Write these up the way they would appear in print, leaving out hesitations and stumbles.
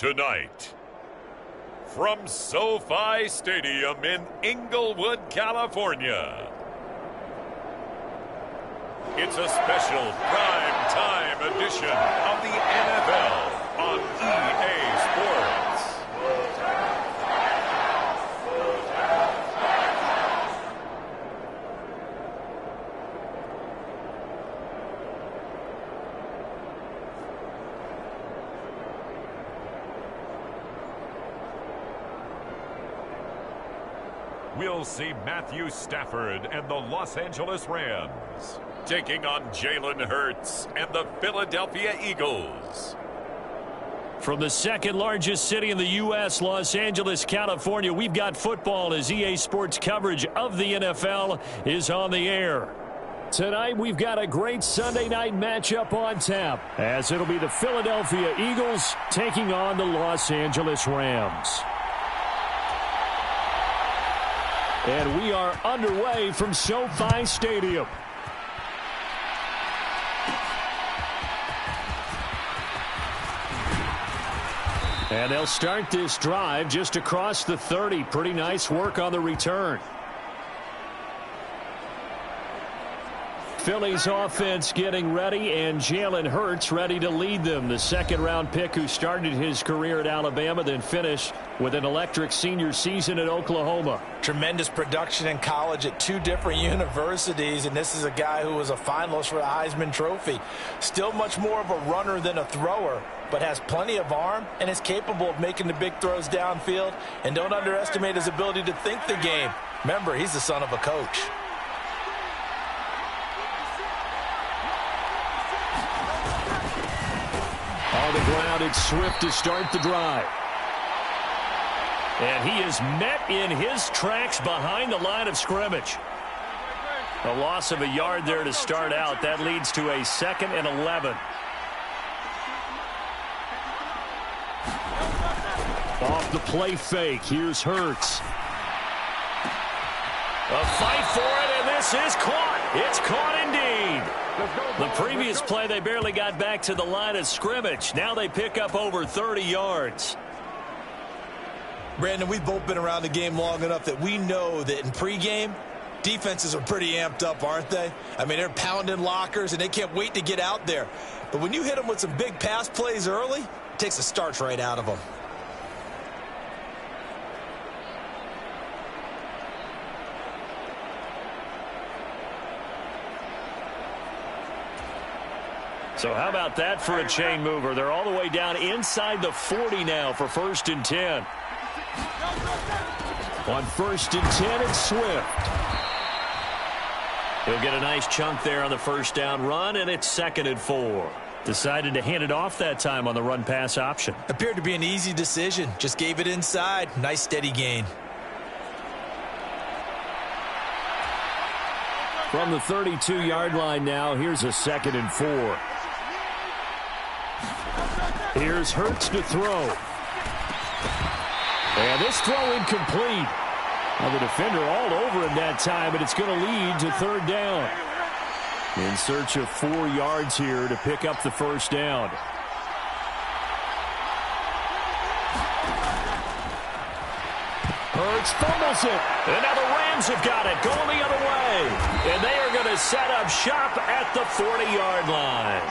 Tonight, from SoFi Stadium in Inglewood, California, it's a special prime time edition of the NFL on EA Sports. We'll see Matthew Stafford and the Los Angeles Rams taking on Jalen Hurts and the Philadelphia Eagles. From the second largest city in the U.S., Los Angeles, California, we've got football as EA Sports coverage of the NFL is on the air. Tonight, we've got a great Sunday night matchup on tap, as it'll be the Philadelphia Eagles taking on the Los Angeles Rams. And we are underway from SoFi Stadium. And they'll start this drive just across the 30. Pretty nice work on the return. Philly's offense getting ready, and Jalen Hurts ready to lead them. The second-round pick who started his career at Alabama, then finished with an electric senior season at Oklahoma. Tremendous production in college at two different universities, and this is a guy who was a finalist for the Heisman Trophy. Still much more of a runner than a thrower, but has plenty of arm and is capable of making the big throws downfield. And don't underestimate his ability to think the game. Remember, he's the son of a coach. On the ground, it's Swift to start the drive. And he is met in his tracks behind the line of scrimmage. A loss of a yard there to start out. That leads to a 2nd and 11. Off the play fake. Here's Hurts. A fight for it, and this is caught. It's caught indeed. The previous play, they barely got back to the line of scrimmage. Now they pick up over 30 yards. Brandon, we've both been around the game long enough that we know that in pregame, defenses are pretty amped up, aren't they? I mean, they're pounding lockers, and they can't wait to get out there. But when you hit them with some big pass plays early, it takes the starch right out of them. So how about that for a chain mover? They're all the way down inside the 40 now for 1st and 10. On 1st and 10, it's Swift. He'll get a nice chunk there on the first down run, and it's 2nd and 4. Decided to hand it off that time on the run-pass option. Appeared to be an easy decision. Just gave it inside. Nice steady gain. From the 32-yard line now, here's a 2nd and 4. Here's Hurts to throw. And this throw incomplete. Now the defender all over him that time, but it's going to lead to 3rd down. In search of 4 yards here to pick up the first down. Hurts fumbles it. And now the Rams have got it, going the other way. And they are going to set up shop at the 40-yard line.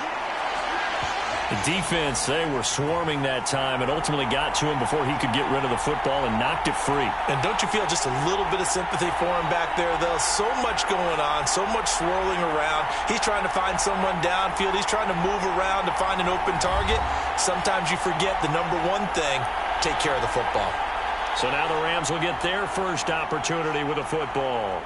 The defense, they were swarming that time and ultimately got to him before he could get rid of the football and knocked it free. And don't you feel just a little bit of sympathy for him back there, though? So much going on, so much swirling around. He's trying to find someone downfield. He's trying to move around to find an open target. Sometimes you forget the number one thing, take care of the football. So now the Rams will get their first opportunity with a football.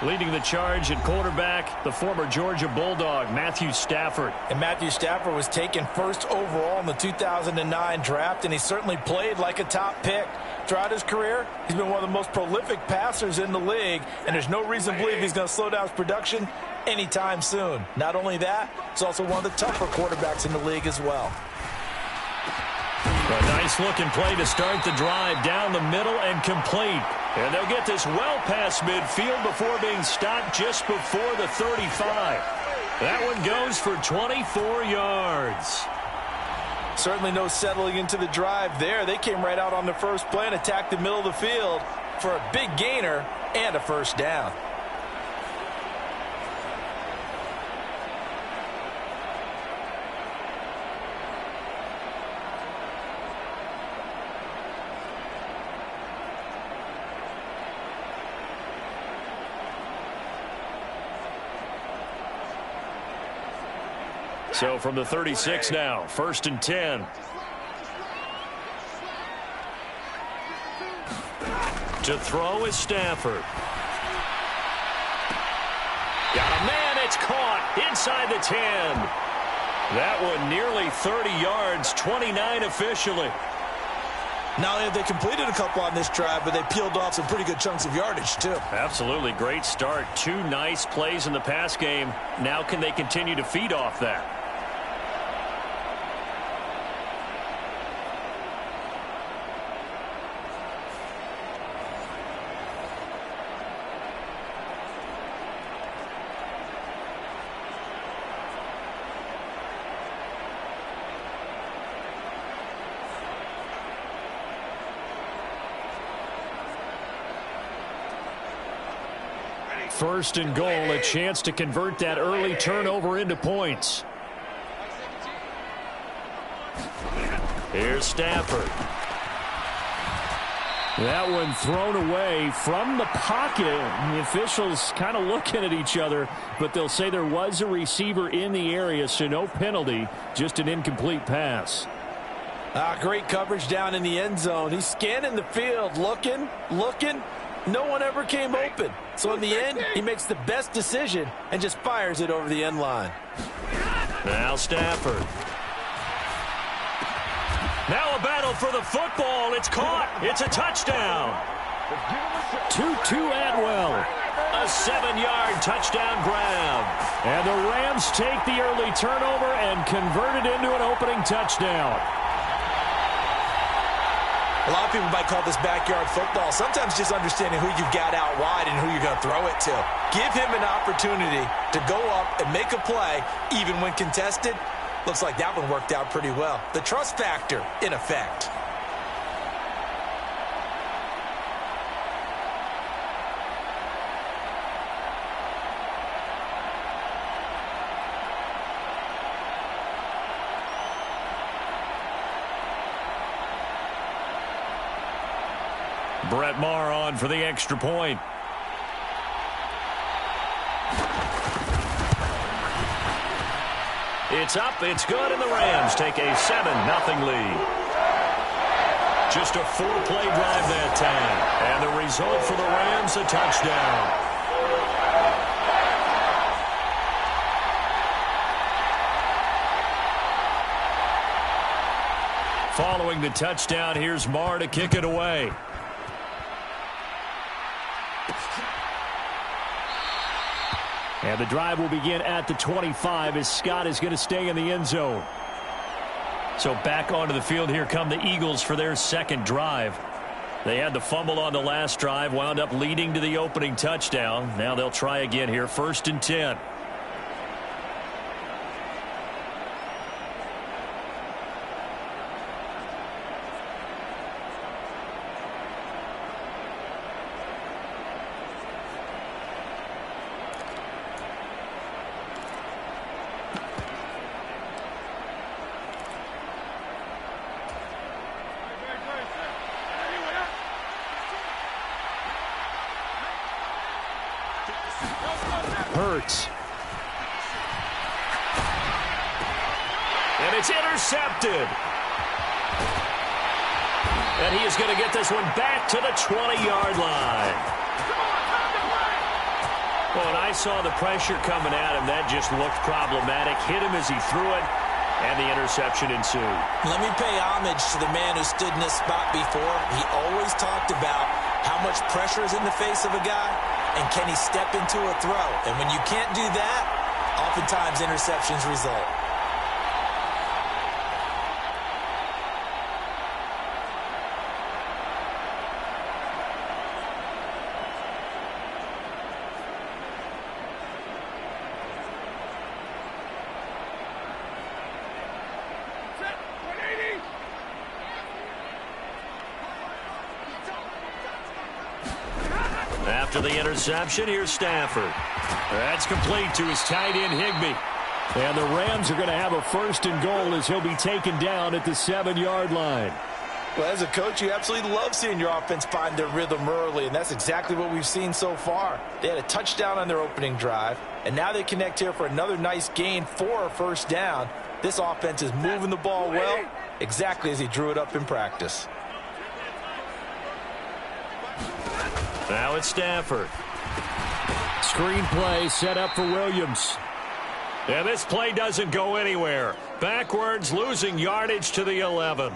Leading the charge at quarterback, the former Georgia Bulldog, Matthew Stafford. And Matthew Stafford was taken 1st overall in the 2009 draft, and he certainly played like a top pick. Throughout his career, he's been one of the most prolific passers in the league, and there's no reason to believe he's going to slow down his production anytime soon. Not only that, he's also one of the tougher quarterbacks in the league as well. A nice-looking play to start the drive down the middle and complete. And they'll get this well past midfield before being stopped just before the 35. That one goes for 24 yards. Certainly no settling into the drive there. They came right out on the first play and attacked the middle of the field for a big gainer and a first down. So from the 36 now, 1st and 10. To throw is Stafford. Got a man, it's caught inside the 10. That one nearly 30 yards, 29 officially. Not only have they completed a couple on this drive, but they peeled off some pretty good chunks of yardage, too. Absolutely. Great start. 2 nice plays in the pass game. Now can they continue to feed off that? First and goal, a chance to convert that early turnover into points. Here's Stafford. That one thrown away from the pocket. The officials kind of looking at each other, but they'll say there was a receiver in the area, so no penalty, just an incomplete pass. Great coverage down in the end zone. He's scanning the field, looking. No one ever came open. So in the end, he makes the best decision and just fires it over the end line. Now Stafford. Now a battle for the football. It's caught. It's a touchdown. Tutu Atwell. A 7-yard touchdown grab. And the Rams take the early turnover and convert it into an opening touchdown. A lot of people might call this backyard football. Sometimes just understanding who you've got out wide and who you're going to throw it to. Give him an opportunity to go up and make a play, even when contested. Looks like that one worked out pretty well. The trust factor in effect. Brett Maher on for the extra point. It's up, it's good, and the Rams take a 7-0 lead. Just a 4-play drive that time. And the result for the Rams, a touchdown. Following the touchdown, here's Maher to kick it away. And the drive will begin at the 25 as Scott is going to stay in the end zone. So back onto the field, here come the Eagles for their second drive. They had the fumble on the last drive, wound up leading to the opening touchdown. Now they'll try again here, 1st and 10. Hurts. And it's intercepted. And he is going to get this one back to the 20-yard line. Well, and I saw the pressure coming at him. That just looked problematic. Hit him as he threw it, and the interception ensued. Let me pay homage to the man who stood in this spot before. He always talked about how much pressure is in the face of a guy, and can he step into a throw? And when you can't do that, oftentimes interceptions result. After the interception, here's Stafford. That's complete to his tight end, Higbee. And the Rams are going to have a 1st and goal as he'll be taken down at the 7-yard line. Well, as a coach, you absolutely love seeing your offense find their rhythm early, and that's exactly what we've seen so far. They had a touchdown on their opening drive, and now they connect here for another nice gain for a 1st down. This offense is moving the ball well, exactly as he drew it up in practice. Now it's Stafford. Screen play set up for Williams. And this play doesn't go anywhere. Backwards, losing yardage to the 11.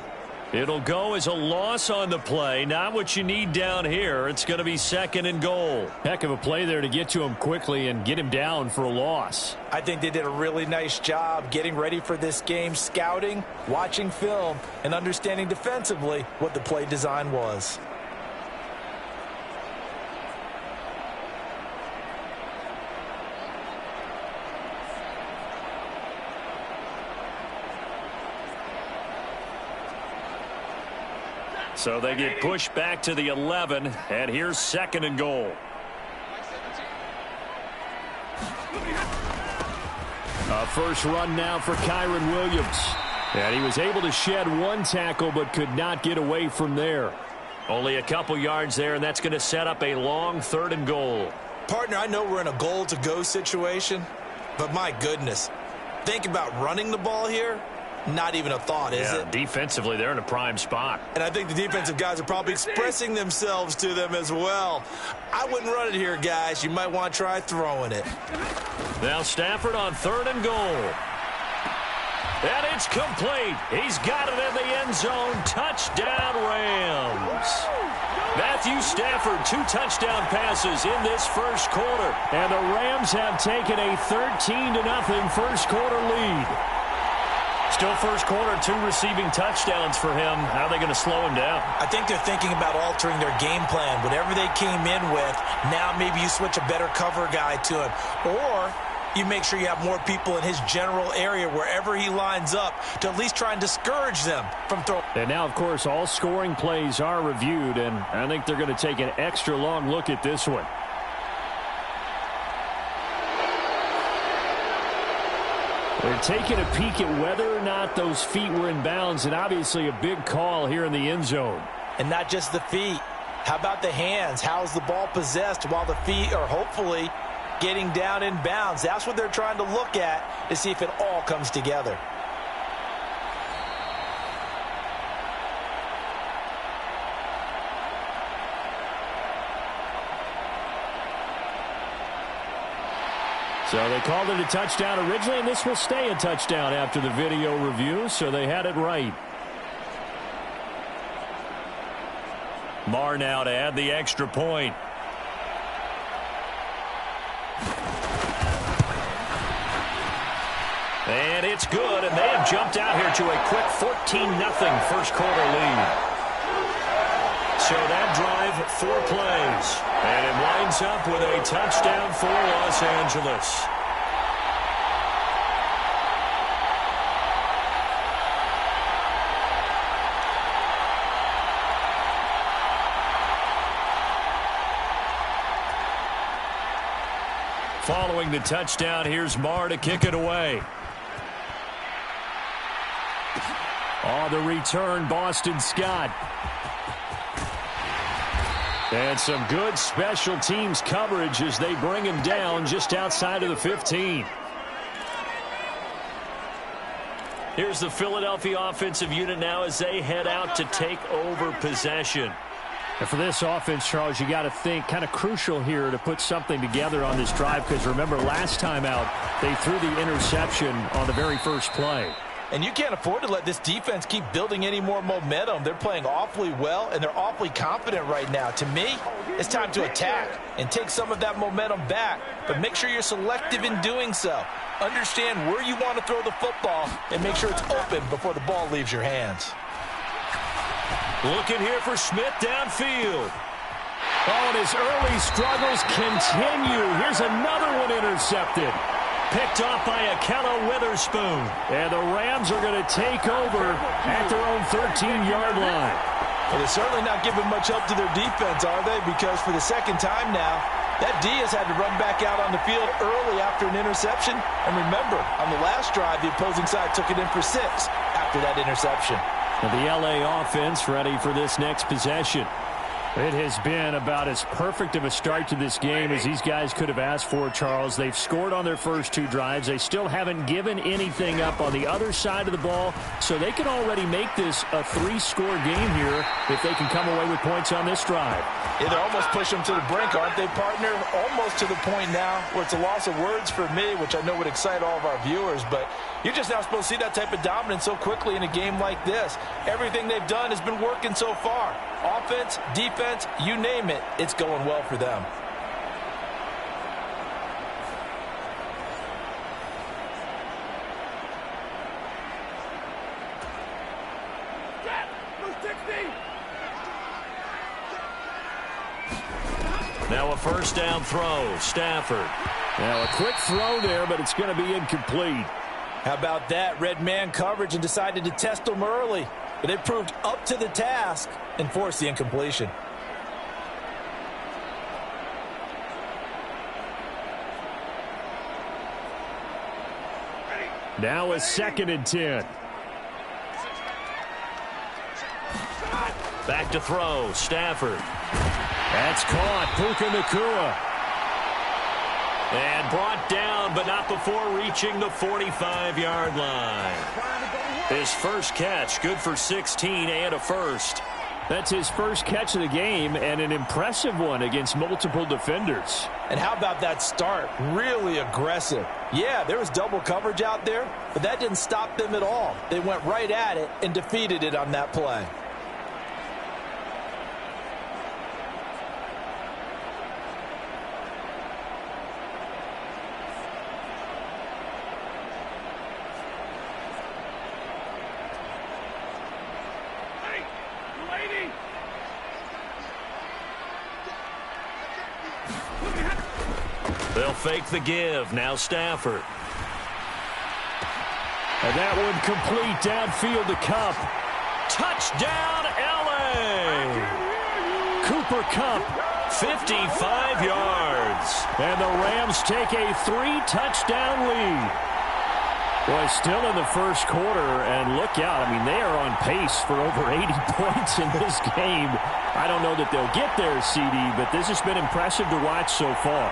It'll go as a loss on the play. Not what you need down here. It's going to be 2nd and goal. Heck of a play there to get to him quickly and get him down for a loss. I think they did a really nice job getting ready for this game, scouting, watching film, and understanding defensively what the play design was. So they get pushed back to the 11, and here's 2nd and goal. A first run now for Kyren Williams. And he was able to shed 1 tackle but could not get away from there. Only a couple yards there, and that's going to set up a long 3rd and goal. Partner, I know we're in a goal-to-go situation, but my goodness, think about running the ball here. Not even a thought, is it? Defensively, they're in a prime spot. And I think the defensive guys are probably expressing themselves to them as well. I wouldn't run it here, guys. You might want to try throwing it. Now Stafford on 3rd and goal. And it's complete. He's got it in the end zone. Touchdown, Rams. Matthew Stafford, 2 touchdown passes in this 1st quarter. And the Rams have taken a 13-0 1st quarter lead. Still 1st quarter, 2 receiving touchdowns for him. How are they going to slow him down? I think they're thinking about altering their game plan. Whatever they came in with, now maybe you switch a better cover guy to him. Or you make sure you have more people in his general area wherever he lines up to at least try and discourage them from throwing. And now, of course, all scoring plays are reviewed, and I think they're going to take an extra long look at this one. They're taking a peek at whether or not those feet were in bounds, and obviously a big call here in the end zone. And not just the feet. How about the hands? How's the ball possessed while the feet are hopefully getting down in bounds? That's what they're trying to look at to see if it all comes together. So they called it a touchdown originally, and this will stay a touchdown after the video review, so they had it right. Marr now to add the extra point. And it's good, and they have jumped out here to a quick 14-0 1st quarter lead. So that drive, 4 plays. And it winds up with a touchdown for Los Angeles. Following the touchdown, here's Marr to kick it away. On the return, Boston Scott. And some good special teams coverage as they bring him down just outside of the 15. Here's the Philadelphia offensive unit now as they head out to take over possession. And for this offense, Charles, you got to think kind of crucial here to put something together on this drive, because remember last time out they threw the interception on the very first play. And you can't afford to let this defense keep building any more momentum. They're playing awfully well, and they're awfully confident right now. To me, it's time to attack and take some of that momentum back, but make sure you're selective in doing so. Understand where you want to throw the football and make sure it's open before the ball leaves your hands. Looking here for Smith downfield. Oh, and his early struggles continue. Here's another one intercepted. Picked off by Akello Witherspoon. And the Rams are going to take over at their own 13-yard line. Well, they're certainly not giving much help to their defense, are they? Because for the second time now, that D has had to run back out on the field early after an interception. And remember, on the last drive, the opposing side took it in for 6 after that interception. And the LA offense ready for this next possession. It has been about as perfect of a start to this game as these guys could have asked for, Charles. They've scored on their first 2 drives. They still haven't given anything up on the other side of the ball, so they can already make this a 3-score game here if they can come away with points on this drive. Yeah, they're almost pushing them to the brink, aren't they, partner? Almost to the point now where it's a loss of words for me, which I know would excite all of our viewers, but you're just not supposed to see that type of dominance so quickly in a game like this. Everything they've done has been working so far. Offense, defense, you name it, it's going well for them. Now a first down throw, Stafford. Now a quick throw there, but it's going to be incomplete. How about that? Red man coverage and decided to test them early. But they proved up to the task and forced the incompletion. Now a 2nd and 10. Back to throw, Stafford. That's caught, Puka Nacua. And brought down, but not before reaching the 45-yard line. His first catch, good for 16 and a first. That's his first catch of the game, and an impressive one against multiple defenders. And how about that start? Really aggressive. Yeah, there was double coverage out there, but that didn't stop them at all. They went right at it and defeated it on that play. They'll fake the give. Now Stafford. And that one complete downfield to Kupp. Touchdown, L.A. Cooper Kupp, 55 yards. And the Rams take a 3-touchdown lead. Boy, still in the first quarter, and look out. I mean, they are on pace for over 80 points in this game. I don't know that they'll get there, CD, but this has been impressive to watch so far.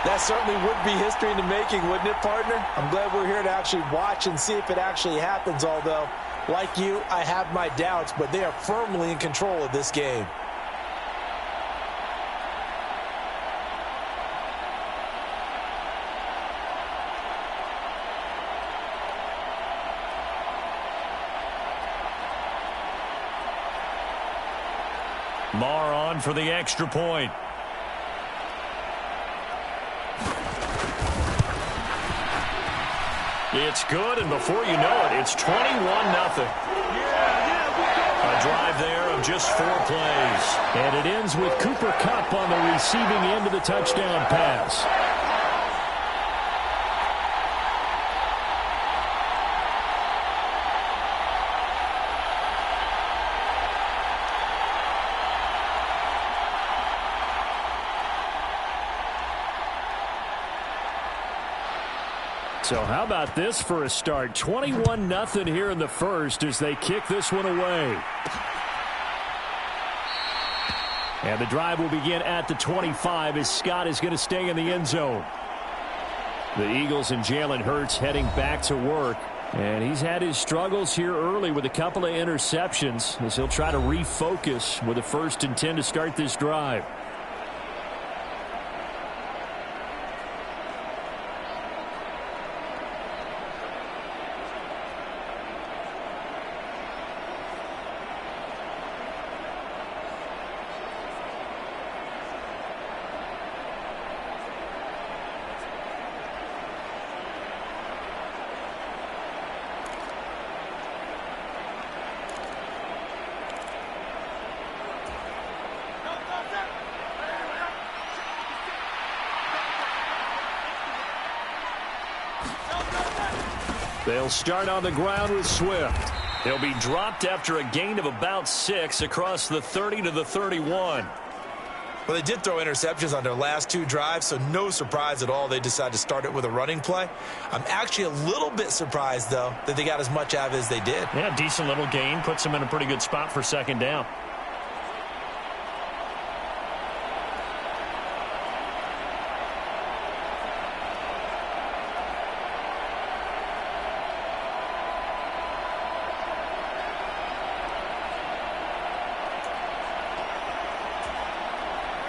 That certainly would be history in the making, wouldn't it, partner? I'm glad we're here to actually watch and see if it actually happens, although, like you, I have my doubts, but they are firmly in control of this game. Maher on for the extra point. It's good, and before you know it, it's 21-0. A drive there of just 4 plays. And it ends with Cooper Kupp on the receiving end of the touchdown pass. So how about this for a start? 21-0 here in the first as they kick this one away. And the drive will begin at the 25 as Scott is going to stay in the end zone. The Eagles and Jalen Hurts heading back to work. And he's had his struggles here early with a couple of interceptions as he'll try to refocus with a 1st and 10 to start this drive. They'll start on the ground with Swift. He'll be dropped after a gain of about 6 across the 30 to the 31. Well, they did throw interceptions on their last 2 drives, so no surprise at all they decided to start it with a running play. I'm actually a little bit surprised, though, that they got as much out of it as they did. Yeah, decent little gain. Puts them in a pretty good spot for second down.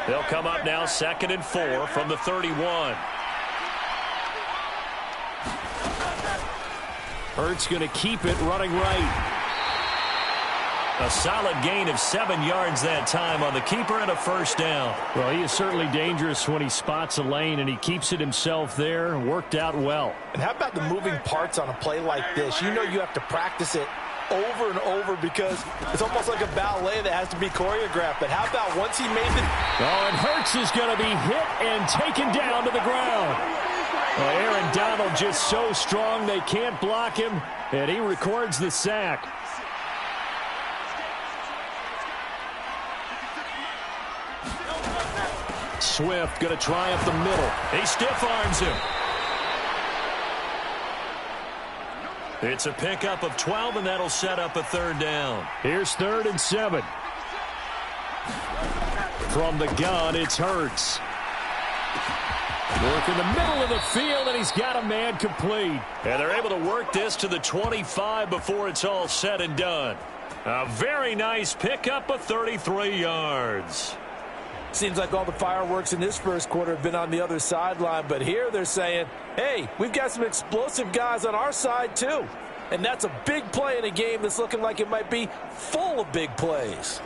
They'll come up now 2nd and 4 from the 31. Hurts going to keep it running right. A solid gain of 7 yards that time on the keeper and a first down. Well, he is certainly dangerous when he spots a lane, and he keeps it himself there. Worked out well. And how about the moving parts on a play like this? You know you have to practice it over and over because it's almost like a ballet that has to be choreographed. But how about once he made the... Oh, and Hurts is going to be hit and taken down to the ground. Well, Aaron Donald just so strong they can't block him, and he records the sack. Swift going to try up the middle. He stiff arms him. It's a pickup of 12, and that'll set up a third down. Here's 3rd and 7. From the gun, it's Hurts. Work in the middle of the field, and he's got a man complete. And they're able to work this to the 25 before it's all said and done. A very nice pickup of 33 yards. Seems like all the fireworks in this first quarter have been on the other sideline, but here they're saying, hey, we've got some explosive guys on our side too. And that's a big play in a game that's looking like it might be full of big plays.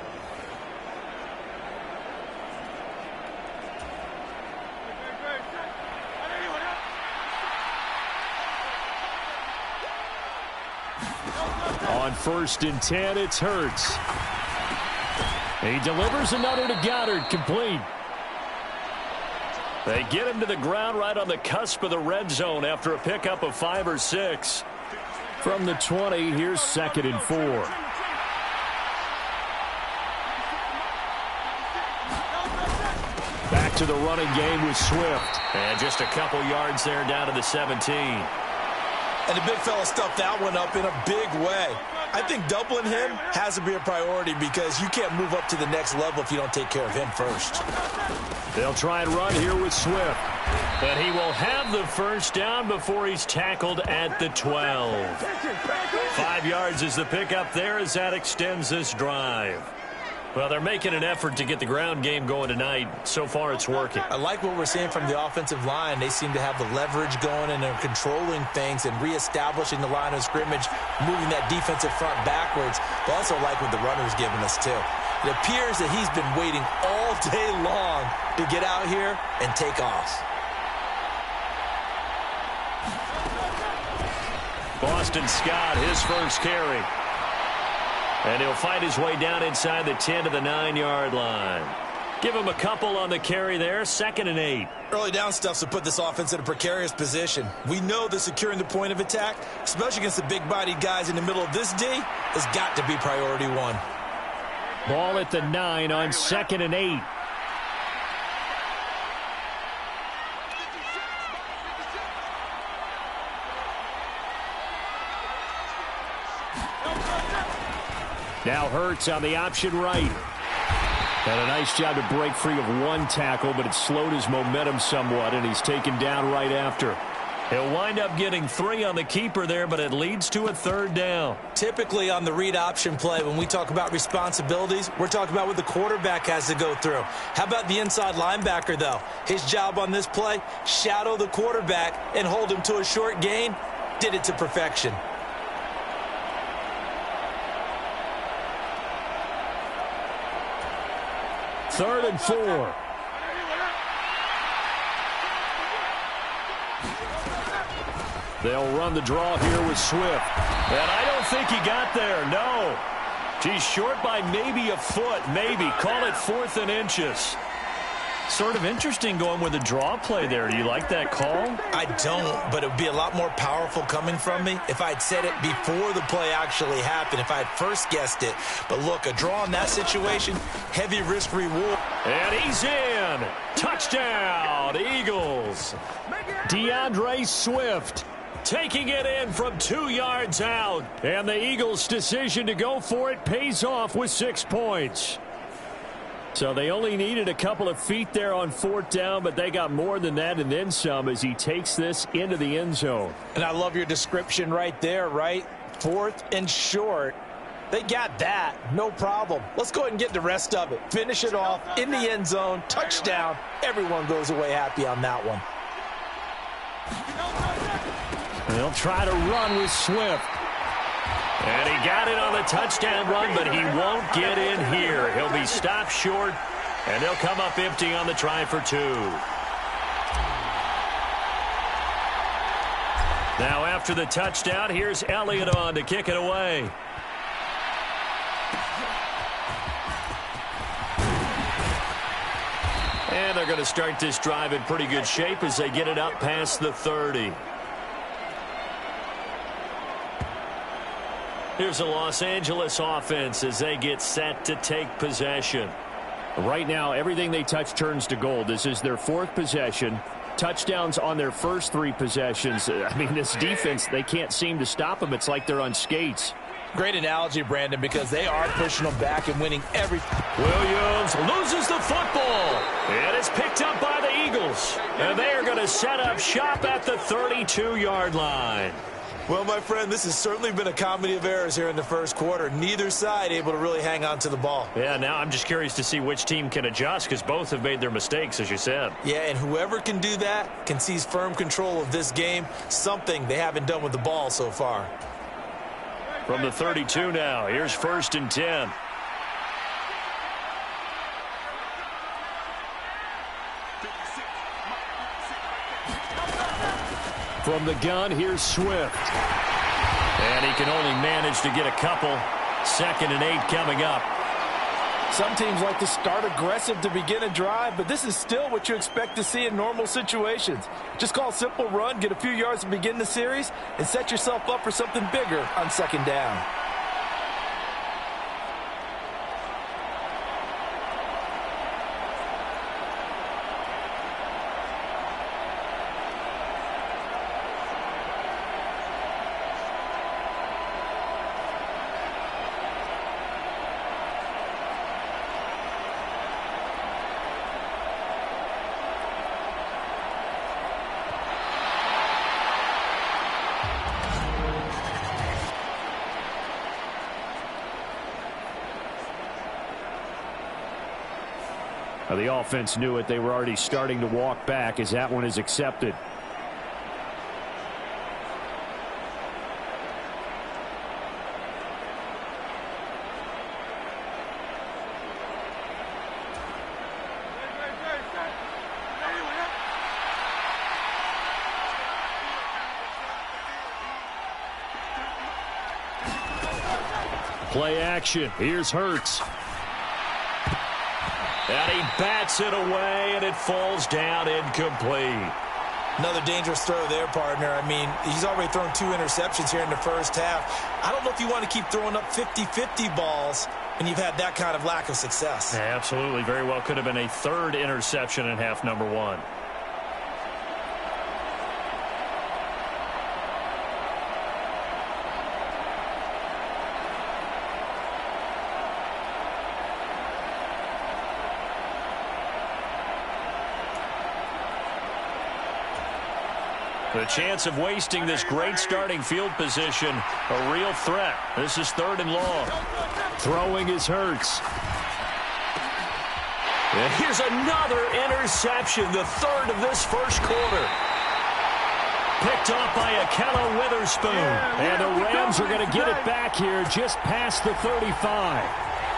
On 1st and 10, it's Hurts. He delivers another to Goddard, complete. They get him to the ground right on the cusp of the red zone after a pickup of 5 or 6. From the 20, here's 2nd and 4. Back to the running game with Swift. And just a couple yards there down to the 17. And the big fella stuffed that one up in a big way. I think doubling him has to be a priority because you can't move up to the next level if you don't take care of him first. They'll try and run here with Swift. But he will have the first down before he's tackled at the 12. 5 yards is the pickup there as that extends this drive. Well, they're making an effort to get the ground game going tonight. So far, it's working. I like what we're seeing from the offensive line. They seem to have the leverage going, and they're controlling things and reestablishing the line of scrimmage, moving that defensive front backwards. But also like what the runner's giving us, too. It appears that he's been waiting all day long to get out here and take off. Boston Scott, his first carry. And he'll fight his way down inside the 10 to the 9-yard line. Give him a couple on the carry there. 2nd and 8. Early down stuff's to put this offense in a precarious position. We know that securing the point of attack, especially against the big-bodied guys in the middle of this D, has got to be priority 1. Ball at the 9 on 2nd and 8. Now Hurts on the option right. And a nice job to break free of one tackle, but it slowed his momentum somewhat, and he's taken down right after. He'll wind up getting 3 on the keeper there, but it leads to a third down. Typically on the read option play, when we talk about responsibilities, we're talking about what the quarterback has to go through. How about the inside linebacker, though? His job on this play, shadow the quarterback and hold him to a short gain. Did it to perfection. Third and 4. They'll run the draw here with Swift. And I don't think he got there, no. He's short by maybe a foot, maybe. Call it 4th and inches. Sort of interesting going with a draw play there. Do you like that call? I don't, but it would be a lot more powerful coming from me if I'd said it before the play actually happened, if I had first guessed it. But look, a draw in that situation, heavy risk reward. And he's in. Touchdown, Eagles. DeAndre Swift taking it in from 2 yards out. And the Eagles' decision to go for it pays off with 6 points. So they only needed a couple of feet there on 4th down, but they got more than that and then some as he takes this into the end zone. And I love your description right there, right? 4th and short. They got that. No problem. Let's go ahead and get the rest of it. Finish it off in the end zone. Touchdown. Everyone goes away happy on that one. They'll try to run with Swift. And he got it on the touchdown run, but he won't get in here. He'll be stopped short, and they'll come up empty on the try for 2. Now after the touchdown, here's Elliott on to kick it away. And they're going to start this drive in pretty good shape as they get it up past the 30. Here's the Los Angeles offense as they get set to take possession. Right now, everything they touch turns to gold. This is their 4th possession. Touchdowns on their first 3 possessions. I mean, this defense, they can't seem to stop them. It's like they're on skates. Great analogy, Brandon, because they are pushing them back and winning every... Williams loses the football. And it's picked up by the Eagles. And they are going to set up shop at the 32-yard line. Well, my friend, this has certainly been a comedy of errors here in the first quarter. Neither side able to really hang on to the ball. Yeah, now I'm just curious to see which team can adjust because both have made their mistakes, as you said. Yeah, and whoever can do that can seize firm control of this game, something they haven't done with the ball so far. From the 32 now, here's 1st and 10. From the gun, here's Swift. And he can only manage to get a couple. 2nd and 8 coming up. Some teams like to start aggressive to begin a drive, but this is still what you expect to see in normal situations. Just call a simple run, get a few yards to begin the series, and set yourself up for something bigger on 2nd down. The offense knew it. They were already starting to walk back as that one is accepted. Play action. Here's Hurts. And he bats it away, and it falls down incomplete. Another dangerous throw there, partner. I mean, he's already thrown 2 interceptions here in the first half. I don't know if you want to keep throwing up 50-50 balls when you've had that kind of lack of success. Yeah, absolutely. Very well could have been a 3rd interception in half number 1. The chance of wasting this great starting field position, a real threat. This is 3rd and long. Throwing is Hurts. And here's another interception, the 3rd of this first quarter. Picked off by Akello Witherspoon. And the Rams are going to get it back here just past the 35.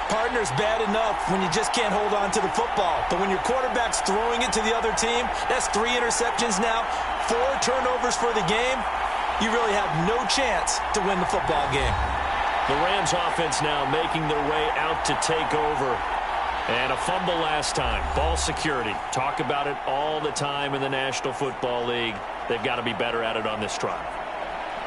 Partner's bad enough when you just can't hold on to the football. But when your quarterback's throwing it to the other team, that's 3 interceptions now, 4 turnovers for the game. You really have no chance to win the football game. The Rams offense now making their way out to take over. And a fumble last time. Ball security. Talk about it all the time in the National Football League. They've got to be better at it on this drive.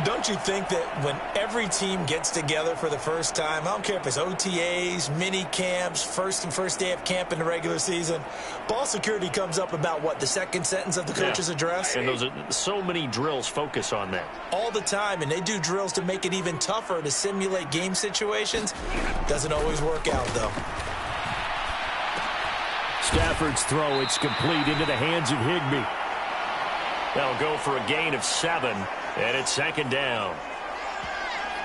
Don't you think that when every team gets together for the first time, I don't care if it's OTAs, mini camps, first day of camp in the regular season, ball security comes up about, what, the second sentence of the coach's address? And those are so many drills focus on that. All the time, and they do drills to make it even tougher to simulate game situations. Doesn't always work out, though. Stafford's throw, it's complete into the hands of Higbee. They'll go for a gain of 7, and it's second down.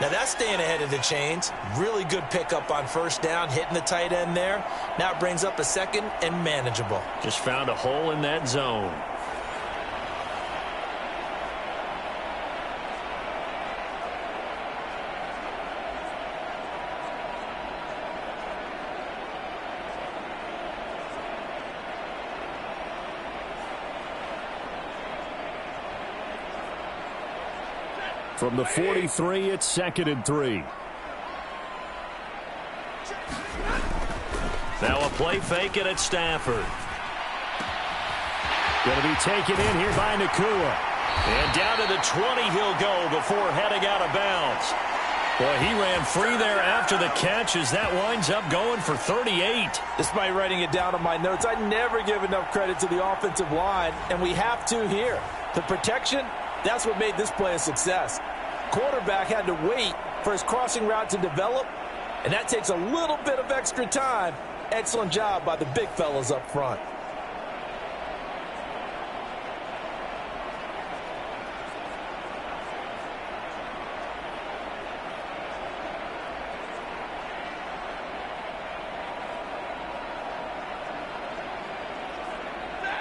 Now that's staying ahead of the chains. Really good pickup on first down, hitting the tight end there. Now it brings up a second and manageable. Just found a hole in that zone. From the 43, it's 2nd and 3. Now a play fake it at Stafford. Going to be taken in here by Nakua. And down to the 20 he'll go before heading out of bounds. Boy, he ran free there after the catch as that winds up going for 38. Despite writing it down on my notes, I never give enough credit to the offensive line, and we have to here. The protection, that's what made this play a success. Quarterback had to wait for his crossing route to develop, and that takes a little bit of extra time. Excellent job by the big fellas up front.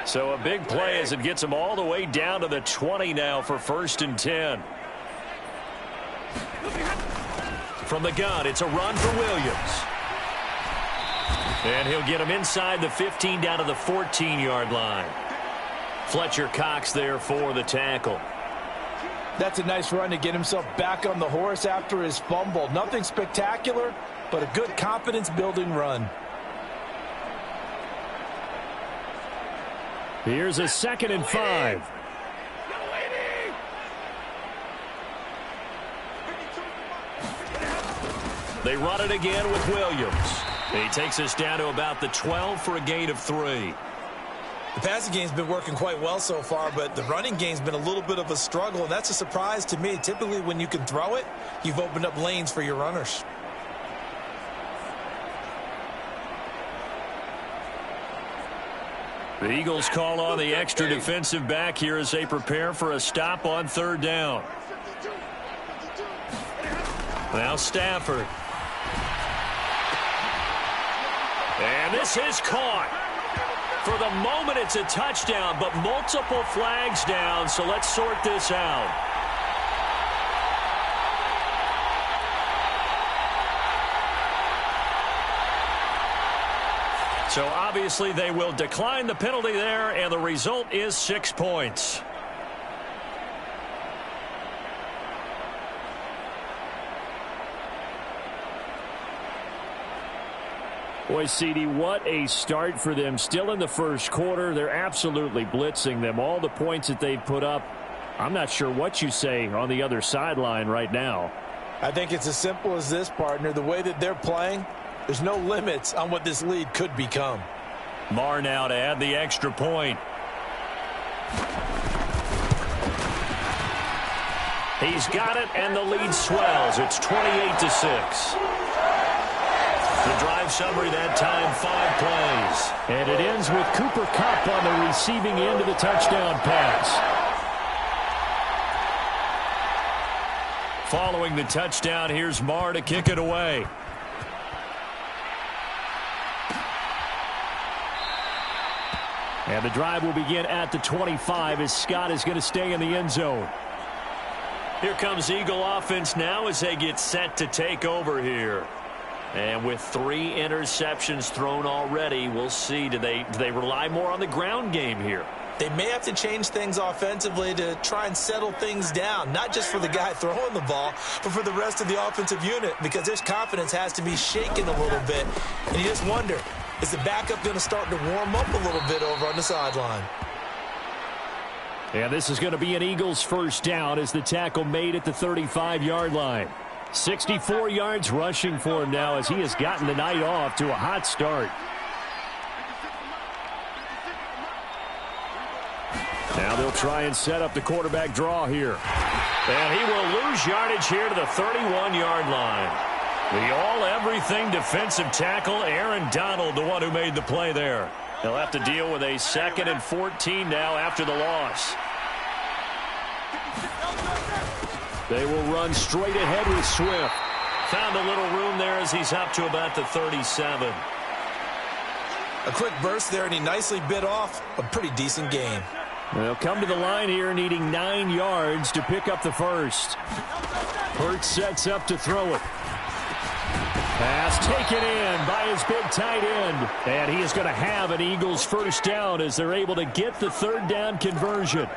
So a big play as it gets them all the way down to the 20 now for 1st and 10. From the gun, it's a run for Williams. And he'll get him inside the 15 down to the 14-yard line. Fletcher Cox there for the tackle. That's a nice run to get himself back on the horse after his fumble. Nothing spectacular, but a good confidence-building run. Here's a 2nd and 5. They run it again with Williams. He takes us down to about the 12 for a gain of 3. The passing game's been working quite well so far, but the running game's been a little bit of a struggle, and that's a surprise to me. Typically, when you can throw it, you've opened up lanes for your runners. The Eagles call on the extra defensive back here as they prepare for a stop on 3rd down. Now Stafford. And this is caught. For the moment, it's a touchdown, but multiple flags down, so let's sort this out. So obviously they will decline the penalty there, and the result is 6 points. Boy, CD, what a start for them. Still in the first quarter. They're absolutely blitzing them. All the points that they've put up, I'm not sure what you say on the other sideline right now. I think it's as simple as this, partner. The way that they're playing, there's no limits on what this lead could become. N.O.R.A. now to add the extra point. He's got it, and the lead swells. It's 28-6. The drive summary that time, 5 plays. And it ends with Cooper Kupp on the receiving end of the touchdown pass. Following the touchdown, here's N.O.R.A. to kick it away. And the drive will begin at the 25 as Scott is going to stay in the end zone. Here comes Eagle offense now as they get set to take over here. And with 3 interceptions thrown already, we'll see. Do they rely more on the ground game here? They may have to change things offensively to try and settle things down, not just for the guy throwing the ball, but for the rest of the offensive unit, because their confidence has to be shaken a little bit. And you just wonder, Is the backup going to start to warm up a little bit over on the sideline? And this is going to be an Eagles first down as the tackle made at the 35-yard line. 64 yards rushing for him now as he has gotten the night off to a hot start. Now they'll try and set up the quarterback draw here. And he will lose yardage here to the 31-yard line. The all-everything defensive tackle, Aaron Donald, the one who made the play there. He'll have to deal with a 2nd and 14 now after the loss. They will run straight ahead with Swift. Found a little room there as he's up to about the 37. A quick burst there, and he nicely bit off a pretty decent gain. They'll come to the line here needing 9 yards to pick up the first. Hurts sets up to throw it. Pass taken in by his big tight end. And he is going to have an Eagles first down as they're able to get the third down conversion.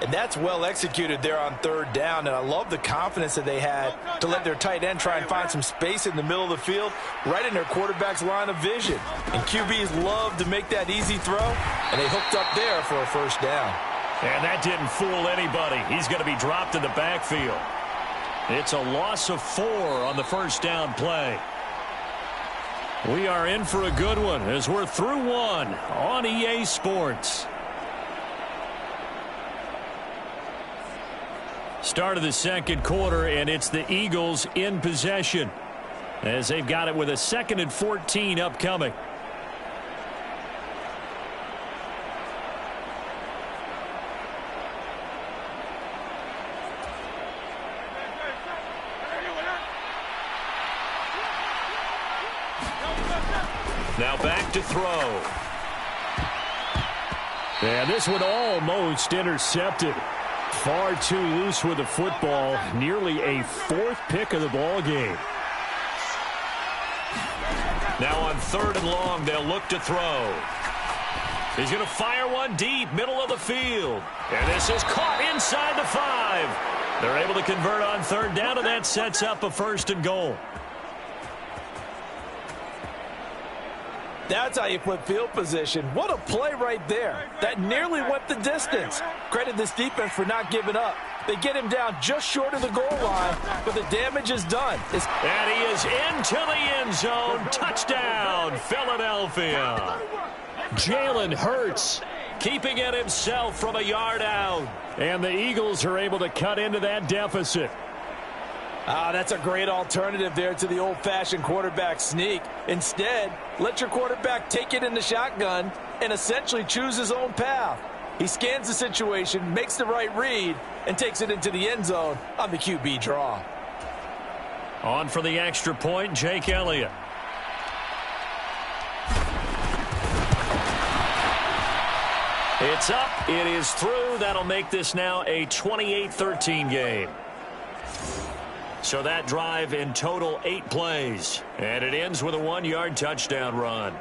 And that's well executed there on third down. And I love the confidence that they had to let their tight end try and find some space in the middle of the field, right in their quarterback's line of vision. And QBs love to make that easy throw, and they hooked up there for a first down. And that didn't fool anybody. He's going to be dropped in the backfield. It's a loss of 4 on the first down play. We are in for a good one as we're through one on EA Sports. Start of the second quarter, and it's the Eagles in possession as they've got it with a 2nd and 14 upcoming. Now back to throw. And this one almost intercepted. Far too loose with the football. Nearly a 4th pick of the ball game. Now on 3rd and long, they'll look to throw. He's going to fire one deep, middle of the field. And this is caught inside the 5. They're able to convert on 3rd down, and that sets up a 1st and goal. That's how you flip field position. What a play right there. That nearly went the distance. Credit this defense for not giving up. They get him down just short of the goal line, but the damage is done. And he is into the end zone. Touchdown, Philadelphia. Jalen Hurts keeping it himself from a yard out. And the Eagles are able to cut into that deficit. That's a great alternative there to the old-fashioned quarterback sneak. Instead, let your quarterback take it in the shotgun and essentially choose his own path. He scans the situation, makes the right read, and takes it into the end zone on the QB draw. On for the extra point, Jake Elliott. It's up. It is through. That'll make this now a 28-13 game. So that drive in total 8 plays. And it ends with a 1-yard touchdown run.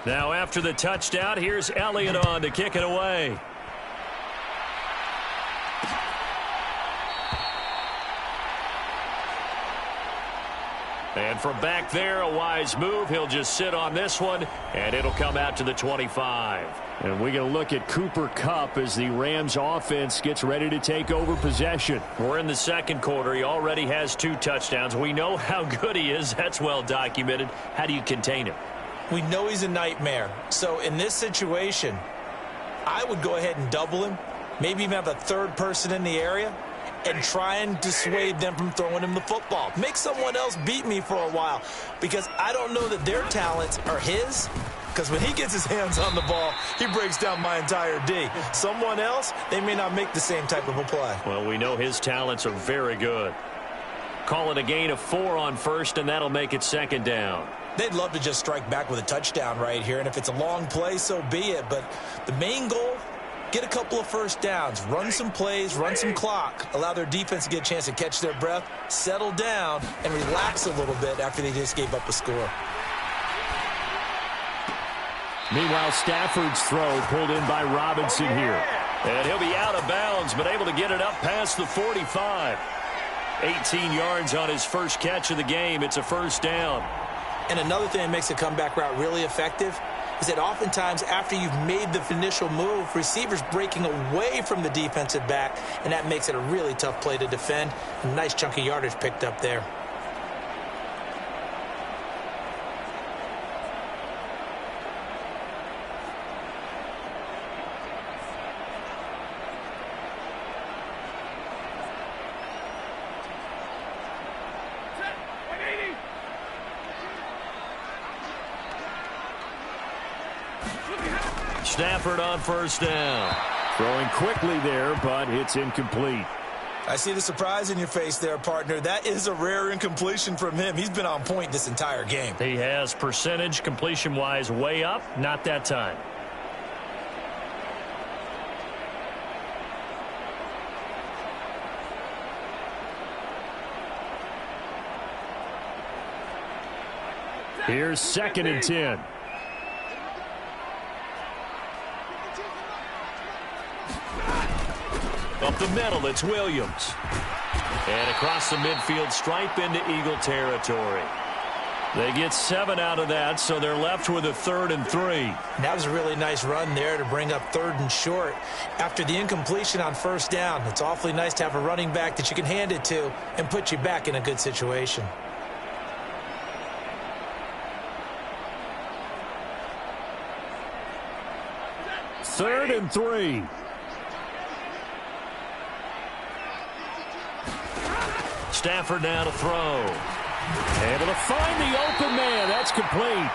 Now after the touchdown, here's Elliott on to kick it away. And from back there, a wise move. He'll just sit on this one, and it'll come out to the 25. And we're going to look at Cooper Kupp as the Rams offense gets ready to take over possession. We're in the second quarter. He already has 2 touchdowns. We know how good he is. That's well documented. How do you contain him? We know he's a nightmare. So in this situation, I would go ahead and double him, maybe even have a 3rd person in the area, and try and dissuade them from throwing him the football. Make someone else beat me for a while, because I don't know that their talents are his, because when he gets his hands on the ball, he breaks down my entire D. Someone else, they may not make the same type of a play. Well, we know his talents are very good. Call it a gain of 4 on 1st, and that'll make it 2nd down. They'd love to just strike back with a touchdown right here, and if it's a long play, so be it. But the main goal, get a couple of first downs, run some plays, run some clock, allow their defense to get a chance to catch their breath, settle down, and relax a little bit after they just gave up a score. Meanwhile, Stafford's throw pulled in by Robinson here. And he'll be out of bounds, but able to get it up past the 45. 18 yards on his first catch of the game. It's a first down. And another thing that makes a comeback route really effective is that oftentimes after you've made the initial move, receivers breaking away from the defensive back, and that makes it a really tough play to defend. A nice chunk of yardage picked up there. Stafford on first down. Throwing quickly there, but it's incomplete. I see the surprise in your face there, partner. That is a rare incompletion from him. He's been on point this entire game. He has percentage completion-wise way up. Not that time. Here's 2nd and 10. Up the middle, it's Williams. And across the midfield stripe into Eagle territory. They get 7 out of that, so they're left with a 3rd and 3. That was a really nice run there to bring up 3rd and short. After the incompletion on first down, it's awfully nice to have a running back that you can hand it to and put you back in a good situation. Third and 3. Stafford now to throw. Able to find the open man. That's complete.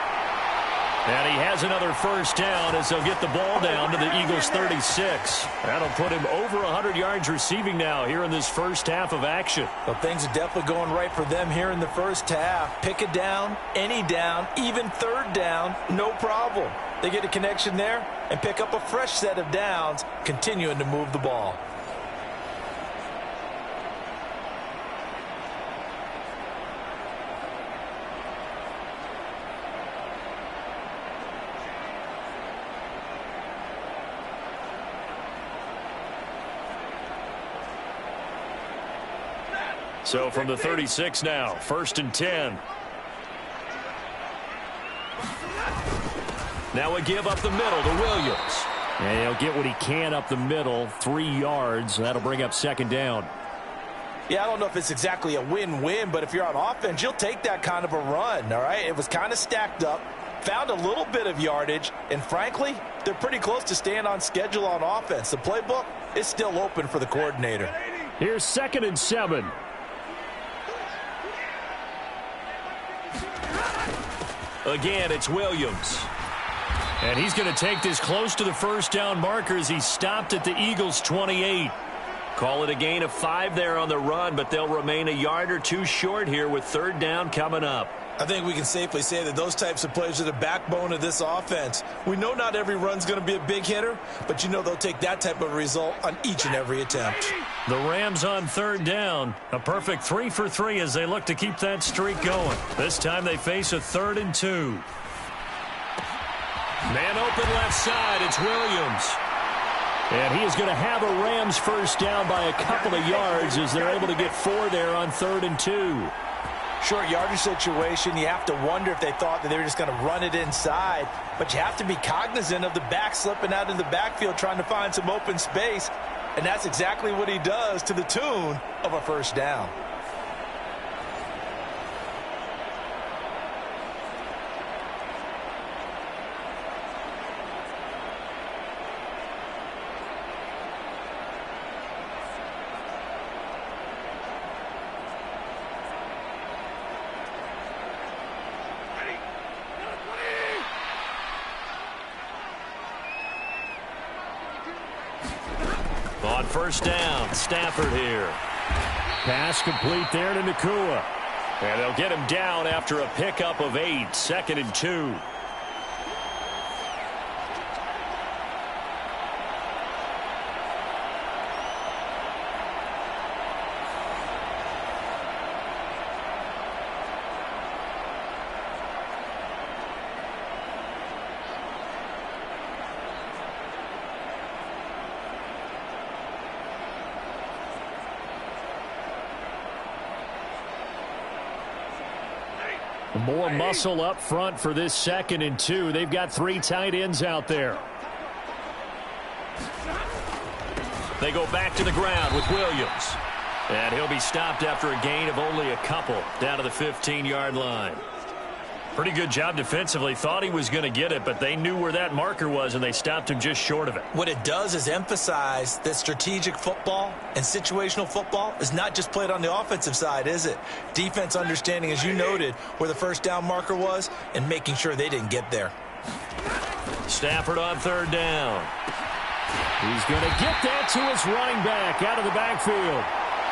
And he has another first down as they'll get the ball down to the Eagles' 36. That'll put him over 100 yards receiving now here in this first half of action. Well, things are definitely going right for them here in the first half. Pick a down, any down, even 3rd down, no problem. They get a connection there and pick up a fresh set of downs, continuing to move the ball. So from the 36 now, 1st and 10. Now a give up the middle to Williams. And he'll get what he can up the middle, 3 yards. That'll bring up 2nd down. Yeah, I don't know if it's exactly a win-win, but if you're on offense, you'll take that kind of a run, all right? It was kind of stacked up, found a little bit of yardage, and frankly, they're pretty close to staying on schedule on offense. The playbook is still open for the coordinator. Here's 2nd and 7. Again, it's Williams. And he's going to take this close to the first down markers. He stopped at the Eagles' 28. Call it a gain of 5 there on the run, but they'll remain a yard or 2 short here with 3rd down coming up. I think we can safely say that those types of plays are the backbone of this offense. We know not every run's going to be a big hitter, but you know they'll take that type of result on each and every attempt. The Rams on 3rd down. A perfect 3 for 3 as they look to keep that streak going. This time they face a 3rd and 2. Man open left side. It's Williams. And he is going to have a Rams first down by a couple of yards as they're able to get 4 there on 3rd and 2. Short yardage situation, you have to wonder if they thought that they were just going to run it inside. But you have to be cognizant of the back slipping out in the backfield trying to find some open space. And that's exactly what he does to the tune of a first down. On first down, Stafford here. Pass complete there to Nakua. And they'll get him down after a pickup of 8, 2nd and 2. More muscle up front for this 2nd and 2. They've got 3 tight ends out there. They go back to the ground with Williams. And he'll be stopped after a gain of only a couple down to the 15-yard line. Pretty good job defensively. Thought he was going to get it, but they knew where that marker was, and they stopped him just short of it. What it does is emphasize that strategic football and situational football is not just played on the offensive side, is it? Defense understanding, as you noted, where the first down marker was and making sure they didn't get there. Stafford on 3rd down. He's going to get that to his running back out of the backfield.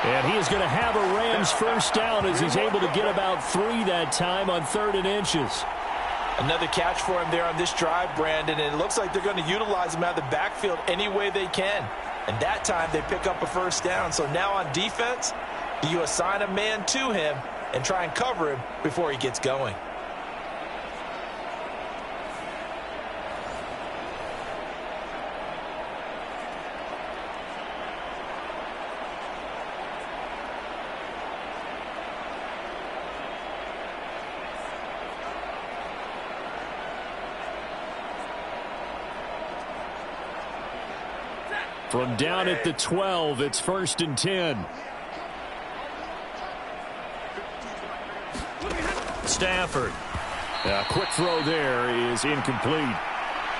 And he is going to have a Rams first down as he's able to get about 3 that time on 3rd and inches. Another catch for him there on this drive, Brandon, and it looks like they're going to utilize him out of the backfield any way they can. And that time they pick up a first down. So now on defense, do you assign a man to him and try and cover him before he gets going? From down at the 12, it's 1st and 10. Stafford. A quick throw there is incomplete.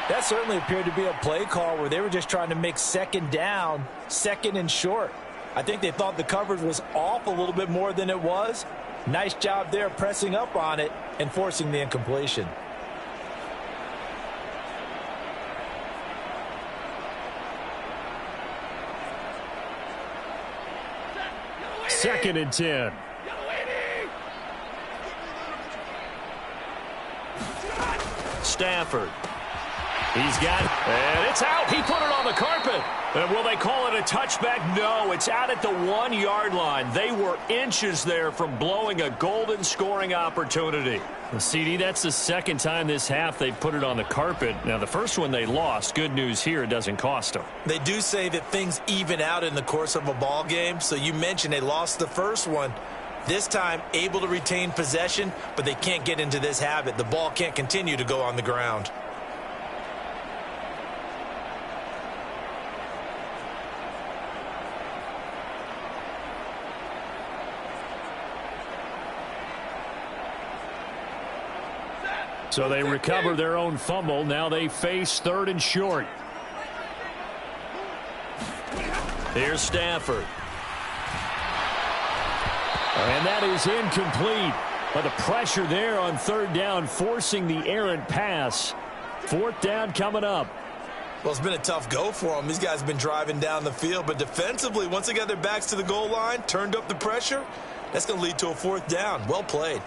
That certainly appeared to be a play call where they were just trying to make 2nd down, 2nd and short. I think they thought the coverage was off a little bit more than it was. Nice job there pressing up on it and forcing the incompletion. 2nd and 10. Stafford. He's got it, and it's out. He put it on the carpet. And will they call it a touchback? No, it's out at the 1-yard line. They were inches there from blowing a golden scoring opportunity. Well, CD, that's the 2nd time this half they put it on the carpet. Now, the first one they lost. Good news here, it doesn't cost them. They do say that things even out in the course of a ball game. So you mentioned they lost the first one. This time, able to retain possession, but they can't get into this habit. The ball can't continue to go on the ground. So they recover their own fumble. Now they face 3rd and short. Here's Stafford. And that is incomplete. But the pressure there on 3rd down, forcing the errant pass. 4th down coming up. Well, it's been a tough go for them. These guys have been driving down the field. But defensively, once they got their backs to the goal line, turned up the pressure, that's going to lead to a 4th down. Well played.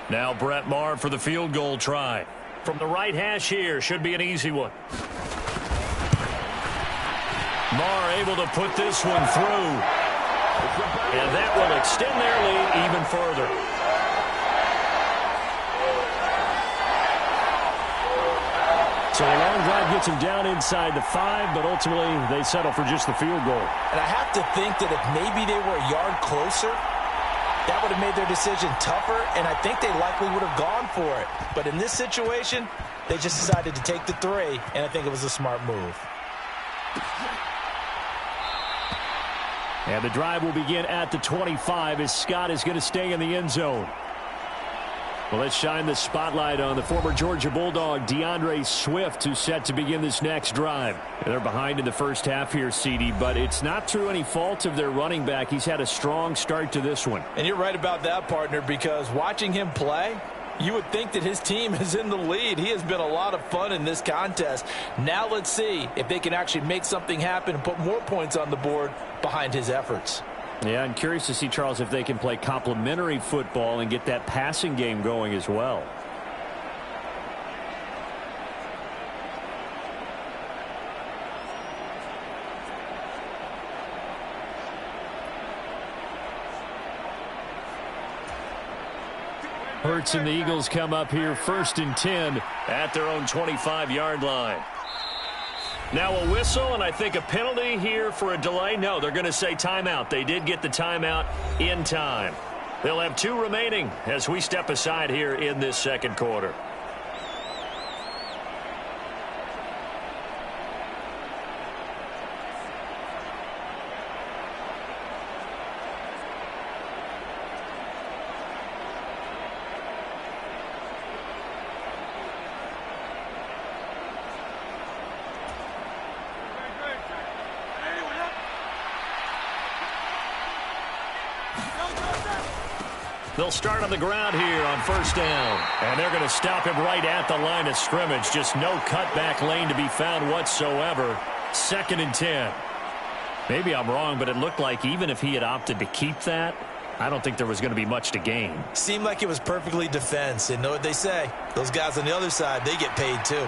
Now Brett Maher for the field goal try. From the right hash here, should be an easy one. Maher able to put this one through. And that will extend their lead even further. So a long drive gets them down inside the 5, but ultimately they settle for just the field goal. And I have to think that if maybe they were a yard closer, that would have made their decision tougher, and I think they likely would have gone for it. But in this situation, they just decided to take the 3, and I think it was a smart move. And the drive will begin at the 25 as Scott is going to stay in the end zone. Well, let's shine the spotlight on the former Georgia Bulldog, DeAndre Swift, who's set to begin this next drive. And they're behind in the first half here, CD, but it's not through any fault of their running back. He's had a strong start to this one. And you're right about that, partner, because watching him play, you would think that his team is in the lead. He has been a lot of fun in this contest. Now let's see if they can actually make something happen and put more points on the board behind his efforts. Yeah, I'm curious to see, Charles, if they can play complementary football and get that passing game going as well. Hurts and the Eagles come up here 1st and 10 at their own 25-yard line. Now a whistle, and I think a penalty here for a delay. No, they're going to say timeout. They did get the timeout in time. They'll have 2 remaining as we step aside here in this second quarter. They'll start on the ground here on 1st down. And they're going to stop him right at the line of scrimmage. Just no cutback lane to be found whatsoever. 2nd and 10. Maybe I'm wrong, but it looked like even if he had opted to keep that, I don't think there was going to be much to gain. Seemed like it was perfectly defense. And know what they say? Those guys on the other side, they get paid too.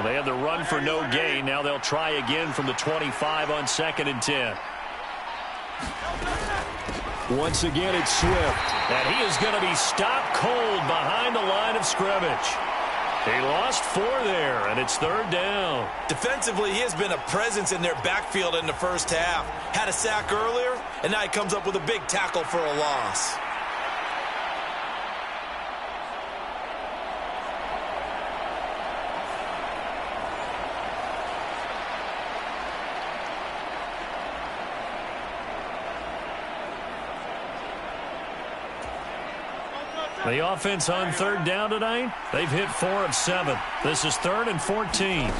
They had the run for no gain. Now they'll try again from the 25 on 2nd and 10. Once again, it's Swift. And he is going to be stopped cold behind the line of scrimmage. He lost 4 there, and it's 3rd down. Defensively, he has been a presence in their backfield in the first half. Had a sack earlier, and now he comes up with a big tackle for a loss. The offense on 3rd down tonight, they've hit 4 of 7. This is 3rd and 14.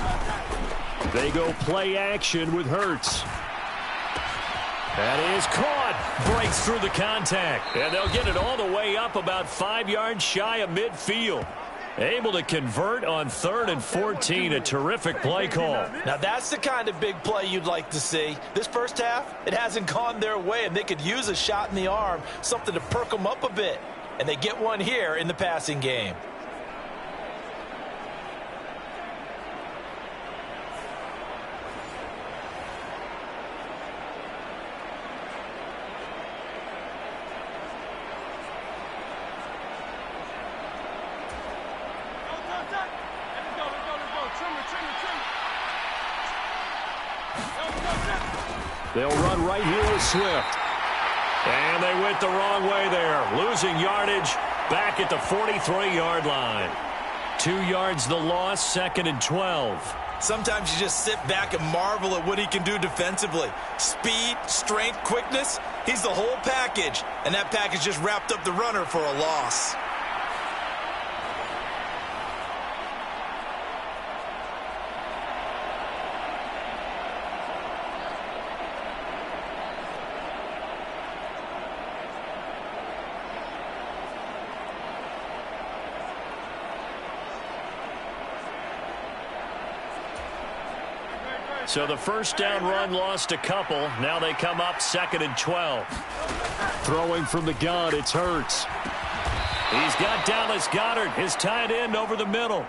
They go play action with Hurts. That is caught. Breaks through the contact. And they'll get it all the way up about 5 yards shy of midfield. Able to convert on 3rd and 14. A terrific play call. Now that's the kind of big play you'd like to see. This first half, it hasn't gone their way, and they could use a shot in the arm, something to perk them up a bit. And they get one here in the passing game. They'll run right here with Swift. And they went the wrong way there. Losing yardage back at the 43-yard line. 2 yards the loss, 2nd and 12. Sometimes you just sit back and marvel at what he can do defensively. Speed, strength, quickness, he's the whole package. And that package just wrapped up the runner for a loss. So the first down run lost a couple. Now they come up 2nd and 12. Throwing from the gun, it's Hurts. He's got Dallas Goedert, his tight end, over the middle.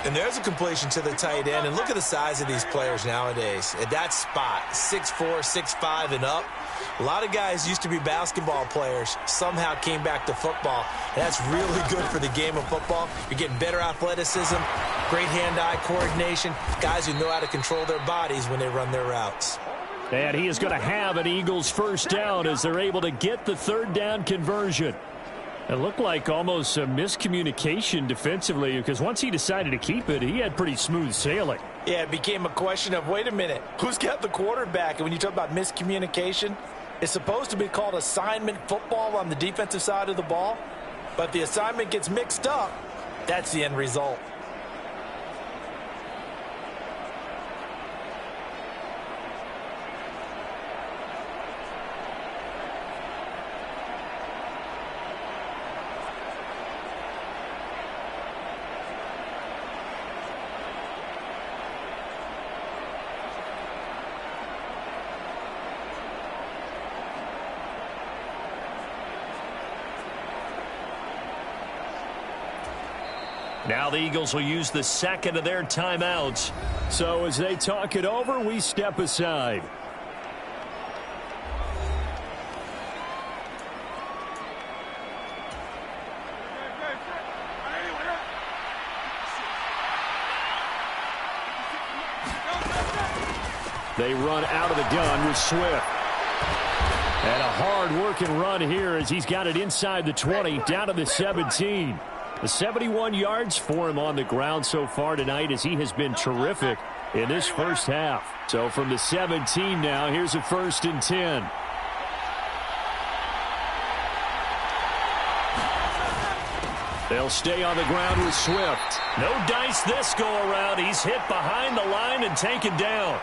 And there's a completion to the tight end. And look at the size of these players nowadays. At that spot, 6'4", 6'5", and up. A lot of guys used to be basketball players, somehow came back to football. And that's really good for the game of football. You're getting better athleticism, great hand-eye coordination, guys who know how to control their bodies when they run their routes. And he is going to have an Eagles first down as they're able to get the 3rd down conversion. It looked like almost a miscommunication defensively, because once he decided to keep it, he had pretty smooth sailing. Yeah, it became a question of, wait a minute, who's got the quarterback? And when you talk about miscommunication, it's supposed to be called assignment football on the defensive side of the ball. But if the assignment gets mixed up, that's the end result. Now the Eagles will use the second of their timeouts. So as they talk it over, we step aside. They run out of the gun with Swift. And a hard-working run here as he's got it inside the 20, down to the 17. The 71 yards for him on the ground so far tonight as he has been terrific in this first half. So from the 17 now, here's a 1st and 10. They'll stay on the ground with Swift. No dice this go-around. He's hit behind the line and taken down.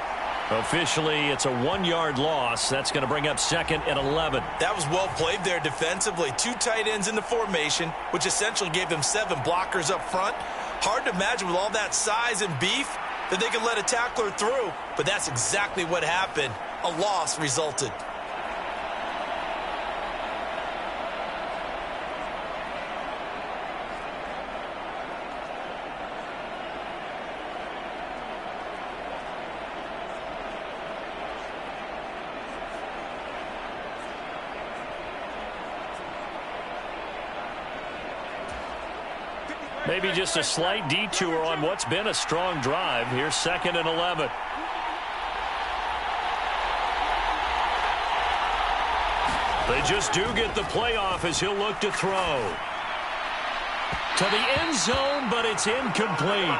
Officially, it's a 1-yard loss. That's going to bring up 2nd and 11. That was well played there defensively. 2 tight ends in the formation, which essentially gave them 7 blockers up front. Hard to imagine with all that size and beef that they could let a tackler through, but that's exactly what happened. A loss resulted. Maybe just a slight detour on what's been a strong drive. Here's 2nd and 11. They just do get the playoff as he'll look to throw. To the end zone, but it's incomplete.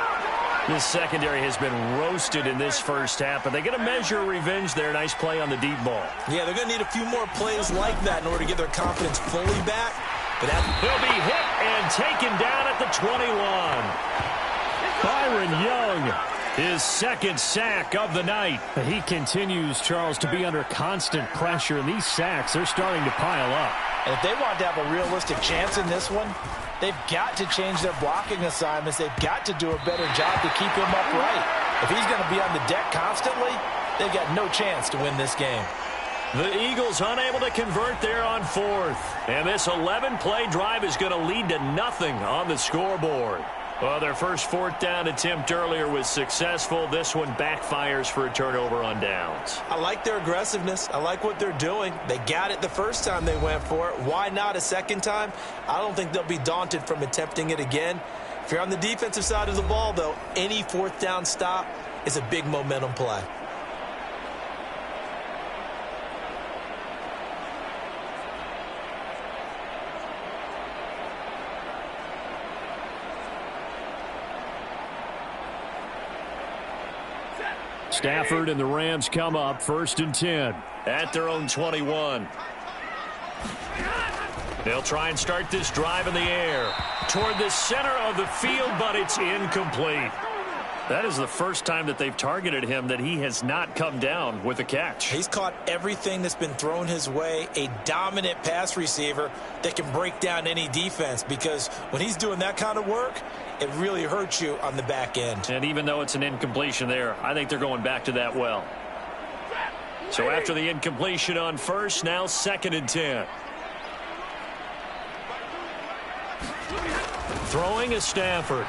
This secondary has been roasted in this first half, but they're going to measure revenge there. Nice play on the deep ball. Yeah, they're going to need a few more plays like that in order to get their confidence fully back. But he'll be hit and taken down at the 21. Byron Young, his 2nd sack of the night. He continues, Charles, to be under constant pressure, and these sacks are starting to pile up. And if they want to have a realistic chance in this one, they've got to change their blocking assignments. They've got to do a better job to keep him upright. If he's going to be on the deck constantly, they've got no chance to win this game. The Eagles unable to convert there on 4th. And this 11-play drive is going to lead to nothing on the scoreboard. Well, their first 4th down attempt earlier was successful. This one backfires for a turnover on downs. I like their aggressiveness. I like what they're doing. They got it the first time they went for it. Why not a second time? I don't think they'll be daunted from attempting it again. If you're on the defensive side of the ball, though, any 4th down stop is a big momentum play. Stafford and the Rams come up 1st and 10. At their own 21. They'll try and start this drive in the air. Toward the center of the field, but it's incomplete. That is the first time that they've targeted him that he has not come down with a catch. He's caught everything that's been thrown his way. A dominant pass receiver that can break down any defense, because when he's doing that kind of work, it really hurts you on the back end. And even though it's an incompletion there, I think they're going back to that well. So after the incompletion on 1st, now 2nd and 10. Throwing is Stafford.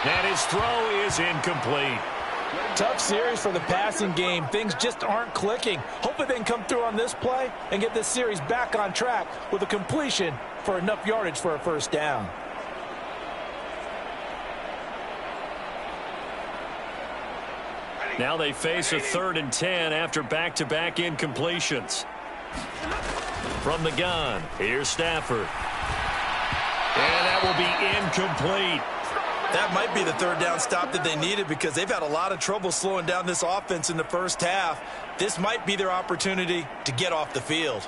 And his throw is incomplete. Tough series for the passing game. Things just aren't clicking. Hopefully they can come through on this play and get this series back on track with a completion for enough yardage for a 1st down. Now they face a 3rd and 10 after back-to-back incompletions. From the gun, here's Stafford. And that will be incomplete. That might be the 3rd down stop that they needed, because they've had a lot of trouble slowing down this offense in the first half. This might be their opportunity to get off the field.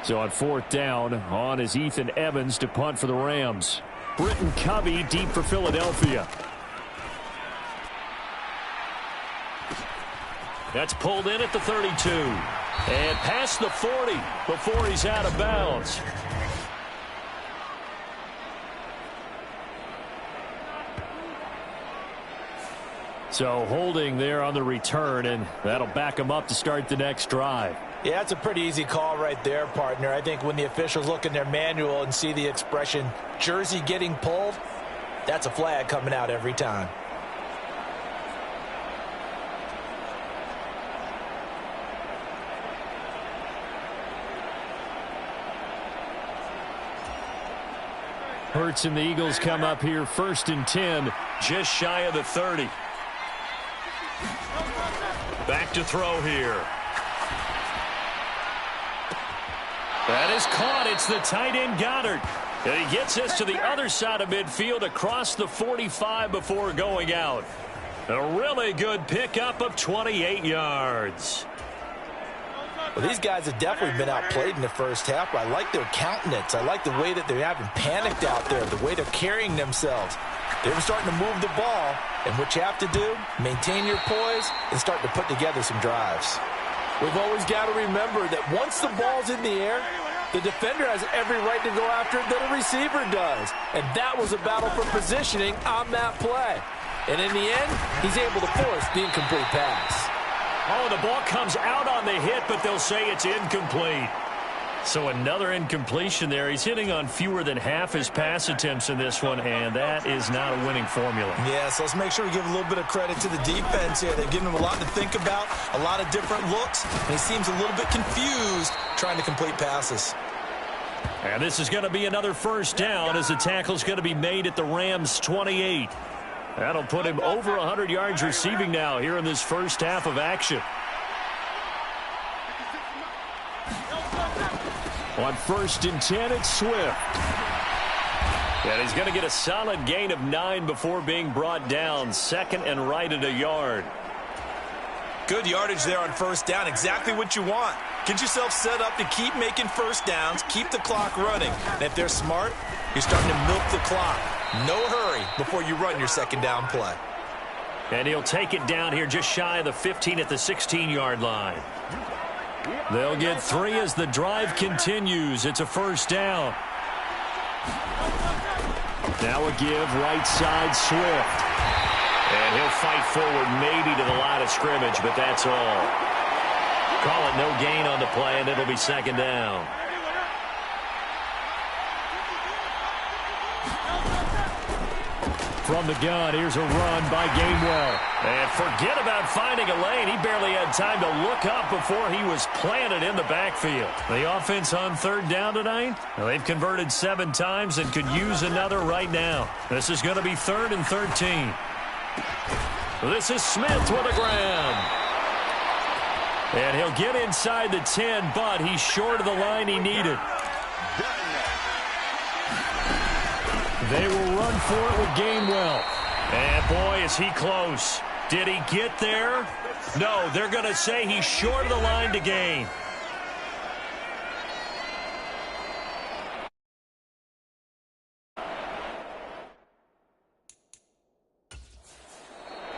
So on 4th down, on is Ethan Evans to punt for the Rams. Britton Covey deep for Philadelphia. That's pulled in at the 32. And past the 40 before he's out of bounds. So holding there on the return, and that'll back them up to start the next drive. Yeah, that's a pretty easy call right there, partner. I think when the officials look in their manual and see the expression jersey getting pulled, that's a flag coming out every time. Hurts and the Eagles come up here 1st and 10, just shy of the 30. Back to throw here. That is caught. It's the tight end Goddard. And he gets us to the other side of midfield across the 45 before going out. A really good pickup of 28 yards. Well, these guys have definitely been outplayed in the first half, but I like their countenance. I like the way that they're having panicked out there, the way they're carrying themselves. They're starting to move the ball, and what you have to do, maintain your poise and start to put together some drives. We've always got to remember that once the ball's in the air, the defender has every right to go after it that a receiver does. And that was a battle for positioning on that play. And in the end, he's able to force the incomplete pass. Oh, the ball comes out on the hit, but they'll say it's incomplete. So another incompletion there. He's hitting on fewer than half his pass attempts in this one, and that is not a winning formula. Yeah, so let's make sure we give a little bit of credit to the defense here. They've given him a lot to think about, a lot of different looks, and he seems a little bit confused trying to complete passes. And this is going to be another first down as the tackle's going to be made at the Rams' 28. That'll put him over 100 yards receiving now here in this first half of action. On 1st and 10, it's Swift. And he's going to get a solid gain of 9 before being brought down. 2nd and right at a yard. Good yardage there on first down. Exactly what you want. Get yourself set up to keep making first downs, keep the clock running. And if they're smart, you're starting to milk the clock. No hurry before you run your second down play. And he'll take it down here just shy of the 15 at the 16-yard line. They'll get 3 as the drive continues. It's a first down. Now a give right side Swift. And he'll fight forward maybe to the line of scrimmage, but that's all. Call it no gain on the play, and it'll be second down. From the gun, here's a run by Gainwell. And forget about finding a lane. He barely had time to look up before he was planted in the backfield. The offense on 3rd down tonight? Well, they've converted 7 times and could use another right now. This is going to be 3rd and 13. This is Smith with a grab. And he'll get inside the 10, but he's short of the line he needed. They will run for it with Gainwell. And boy, is he close. Did he get there? No, they're going to say he's short of the line to gain.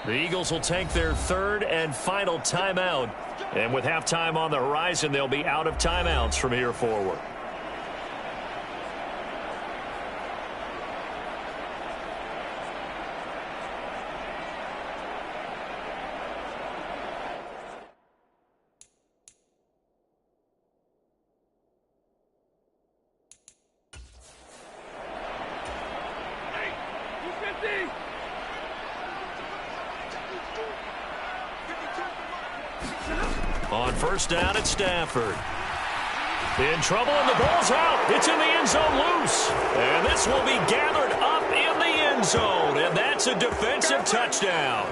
The Eagles will take their 3rd and final timeout. And with halftime on the horizon, they'll be out of timeouts from here forward. On first down at Stafford. In trouble, and the ball's out. It's in the end zone loose. And this will be gathered up in the end zone. And that's a defensive touchdown.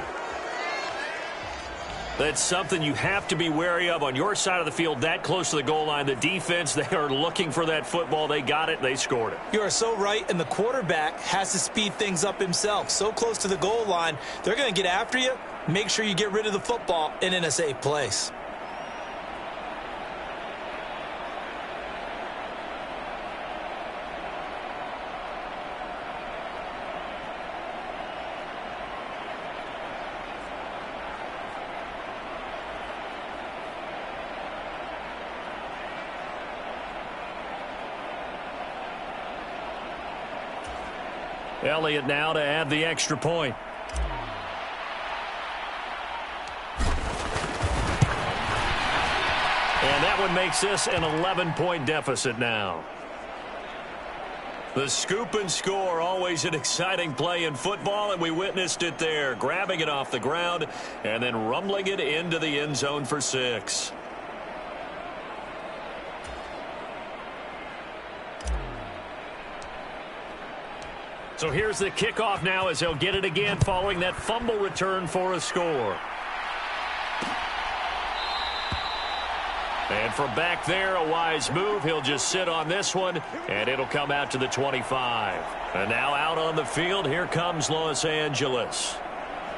That's something you have to be wary of on your side of the field that close to the goal line. The defense, they are looking for that football. They got it. They scored it. You are so right, and the quarterback has to speed things up himself. So close to the goal line, they're going to get after you. Make sure you get rid of the football and in a safe place. Elliott now to add the extra point. And that one makes this an 11-point deficit now. The scoop and score, always an exciting play in football, and we witnessed it there, grabbing it off the ground and then rumbling it into the end zone for 6. So here's the kickoff now as he'll get it again following that fumble return for a score. And from back there, a wise move. He'll just sit on this one, and it'll come out to the 25. And now out on the field, here comes Los Angeles.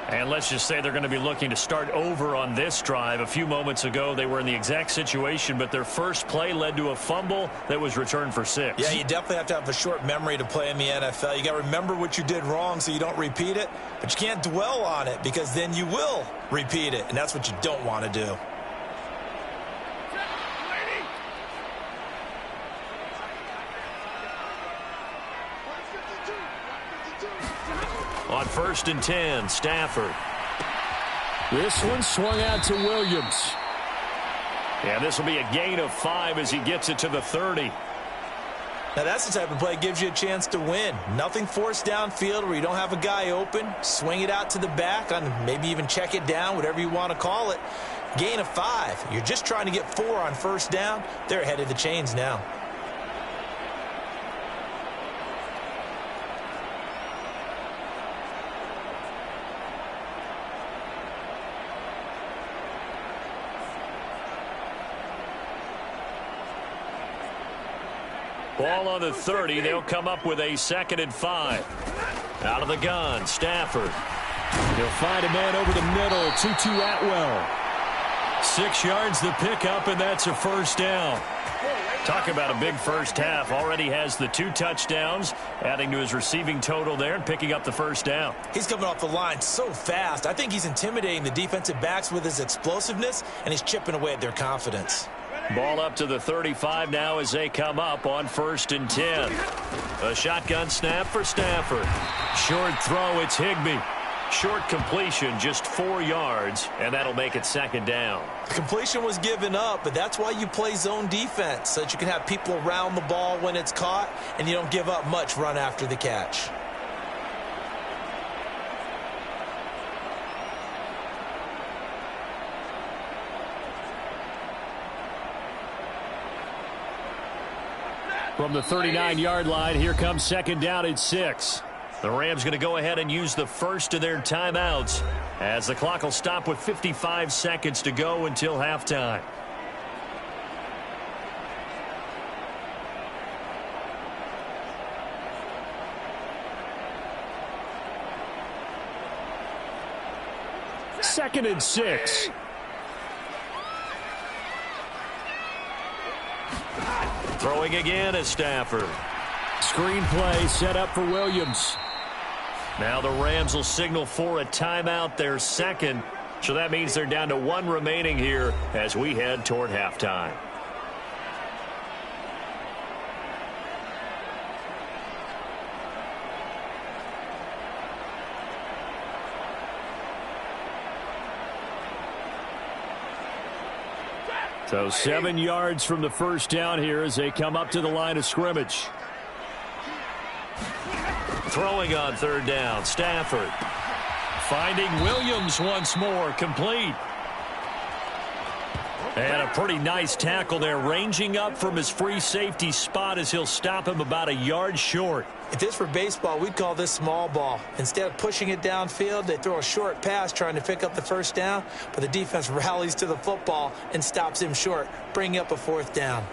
And let's just say they're going to be looking to start over on this drive. A few moments ago, they were in the exact situation, but their first play led to a fumble that was returned for 6. Yeah, you definitely have to have a short memory to play in the NFL. You got to remember what you did wrong so you don't repeat it, but you can't dwell on it because then you will repeat it, and that's what you don't want to do. On 1st and 10, Stafford. This one swung out to Williams. And this will be a gain of 5 as he gets it to the 30. Now that's the type of play that gives you a chance to win. Nothing forced downfield where you don't have a guy open. Swing it out to the back, on maybe even check it down, whatever you want to call it. Gain of 5. You're just trying to get 4 on 1st down. They're ahead of the chains now. Ball on the 30. They'll come up with a 2nd and 5. Out of the gun, Stafford. He'll find a man over the middle. Tutu Atwell. 6 yards the pickup, and that's a 1st down. Talk about a big first half. Already has the 2 touchdowns, adding to his receiving total there and picking up the 1st down. He's coming off the line so fast. I think he's intimidating the defensive backs with his explosiveness, and he's chipping away at their confidence. Ball up to the 35 now as they come up on 1st and 10. A shotgun snap for Stafford. Short throw, it's Higbee. Short completion, just 4 yards, and that'll make it 2nd down. The completion was given up, but that's why you play zone defense, so that you can have people around the ball when it's caught, and you don't give up much run after the catch. From the 39-yard line, here comes 2nd down at 6. The Rams going to go ahead and use the first of their timeouts as the clock will stop with 55 seconds to go until halftime. Second and 6. Throwing again is Stafford. Screen play set up for Williams. Now the Rams will signal for a timeout, their 2nd. So that means they're down to 1 remaining here as we head toward halftime. So 7 yards from the 1st down here as they come up to the line of scrimmage. Throwing on 3rd down, Stafford. Finding Williams once more, complete. And a pretty nice tackle there, ranging up from his free safety spot as he'll stop him about a yard short. If this were baseball, we'd call this small ball. Instead of pushing it downfield, they throw a short pass trying to pick up the 1st down, but the defense rallies to the football and stops him short, bringing up a 4th down.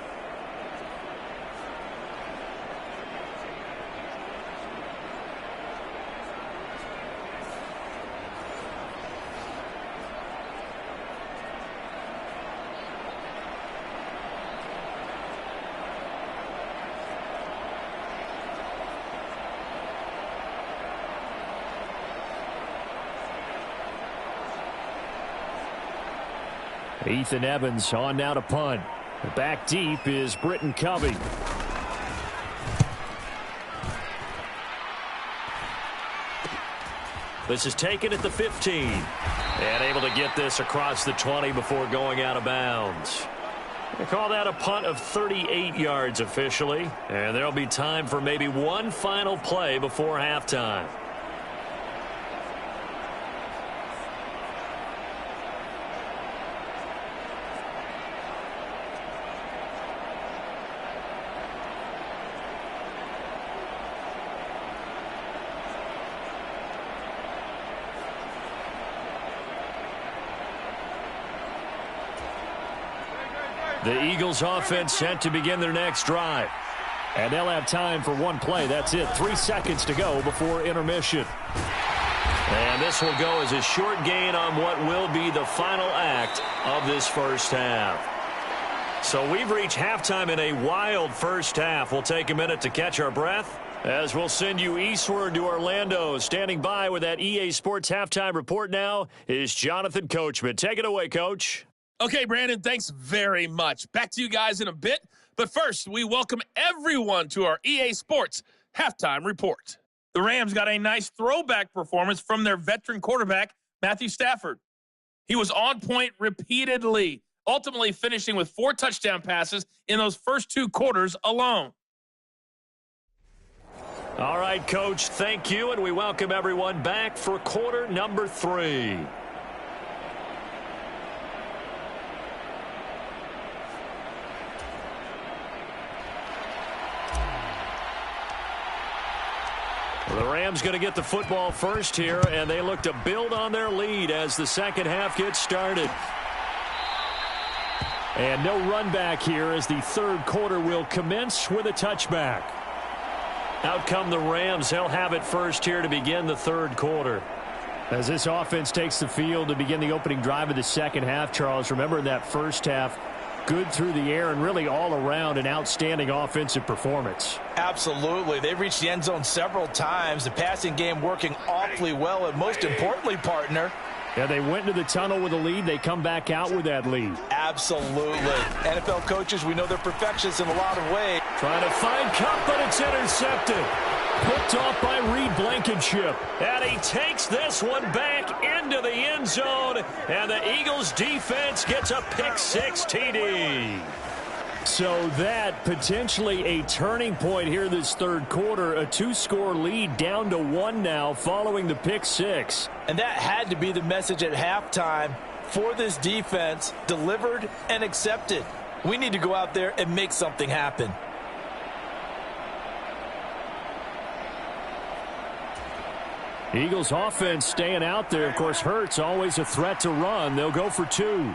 Ethan Evans on now to punt. Back deep is Britton Covey. This is taken at the 15. And able to get this across the 20 before going out of bounds. They call that a punt of 38 yards officially, and there'll be time for maybe one final play before halftime. The Eagles offense set to begin their next drive. And they'll have time for one play. That's it. 3 seconds to go before intermission. And this will go as a short gain on what will be the final act of this first half. So we've reached halftime in a wild first half. We'll take a minute to catch our breath as we'll send you eastward to Orlando. Standing by with that EA Sports halftime report now is Jonathan Coachman. Take it away, Coach. Okay, Brandon, thanks very much. Back to you guys in a bit. But first, we welcome everyone to our EA Sports halftime report. The Rams got a nice throwback performance from their veteran quarterback, Matthew Stafford. He was on point repeatedly, ultimately finishing with 4 touchdown passes in those first 2 quarters alone. All right, Coach, thank you, and we welcome everyone back for quarter number 3. The Rams going to get the football first here, and they look to build on their lead as the second half gets started. And no run back here as the third quarter will commence with a touchback. Out come the Rams. They'll have it first here to begin the third quarter. As this offense takes the field to begin the opening drive of the second half, Charles, remember in that first half, good through the air and really all around an outstanding offensive performance. Absolutely. They've reached the end zone several times. The passing game working awfully well, and most importantly, partner, yeah, they went into the tunnel with a lead. They come back out with that lead. Absolutely. NFL coaches, we know they're perfectionists in a lot of ways. Trying to find Cup, but it's intercepted. Picked off by Reed Blankenship. And he takes this one back into the end zone. And the Eagles defense gets a pick-6 TD. So that potentially a turning point here this third quarter. A 2-score lead down to 1 now following the pick-6. And that had to be the message at halftime for this defense. Delivered and accepted. We need to go out there and make something happen. Eagles offense staying out there. Of course, Hurts always a threat to run. They'll go for 2.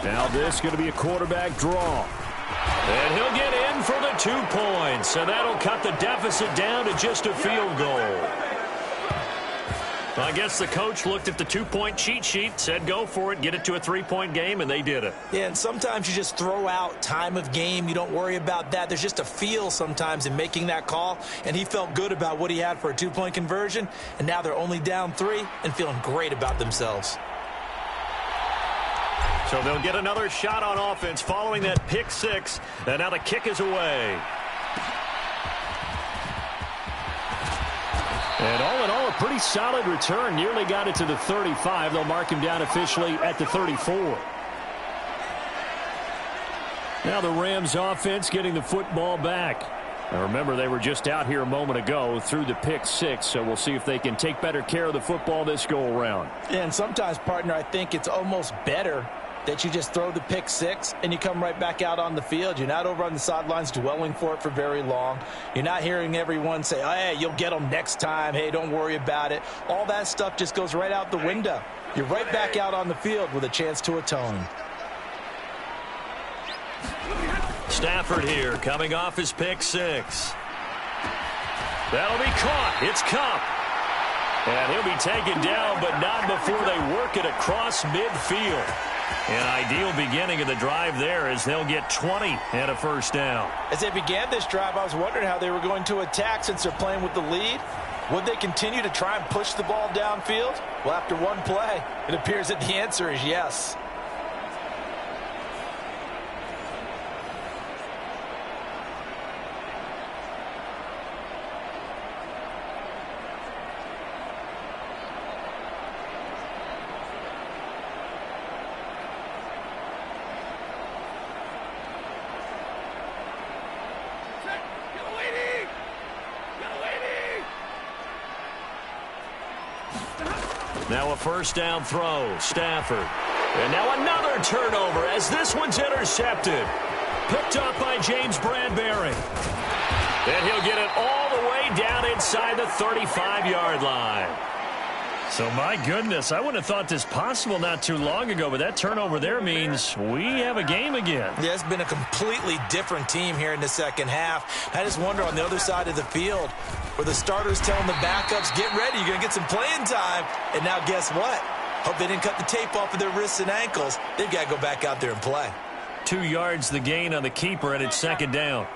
Now this is going to be a quarterback draw. And he'll get in for the 2 points. And that'll cut the deficit down to just a field goal. I guess the coach looked at the 2-point cheat sheet, said go for it, get it to a 3-point game, and they did it. Yeah, and sometimes you just throw out time of game. You don't worry about that. There's just a feel sometimes in making that call, and he felt good about what he had for a 2-point conversion, and now they're only down 3 and feeling great about themselves. So they'll get another shot on offense following that pick-6, and now the kick is away. And all in all, a pretty solid return. Nearly got it to the 35. They'll mark him down officially at the 34. Now the Rams offense getting the football back. Now remember, they were just out here a moment ago through the pick-6, so we'll see if they can take better care of the football this go-around. And sometimes, partner, I think it's almost better that you just throw the pick-6 and you come right back out on the field. You're not over on the sidelines dwelling for it for very long. You're not hearing everyone say, oh, hey, you'll get them next time. Hey, don't worry about it. All that stuff just goes right out the window. You're right back out on the field with a chance to atone. Stafford here coming off his pick-6. That'll be caught. It's Cup. And he'll be taken down, but not before they work it across midfield. An ideal beginning of the drive there as they'll get 20 and a first down. As they began this drive, I was wondering how they were going to attack since they're playing with the lead. Would they continue to try and push the ball downfield? Well, after one play, it appears that the answer is yes. Now a first down throw. Stafford. And now another turnover as this one's intercepted. Picked up by James Bradbury. And he'll get it all the way down inside the 35-yard line. So, my goodness, I wouldn't have thought this possible not too long ago, but that turnover there means we have a game again. Yeah, it's been a completely different team here in the second half. I just wonder on the other side of the field where the starters telling the backups, get ready, you're going to get some playing time. And now guess what? Hope they didn't cut the tape off of their wrists and ankles. They've got to go back out there and play. 2 yards the gain on the keeper, and it's second down.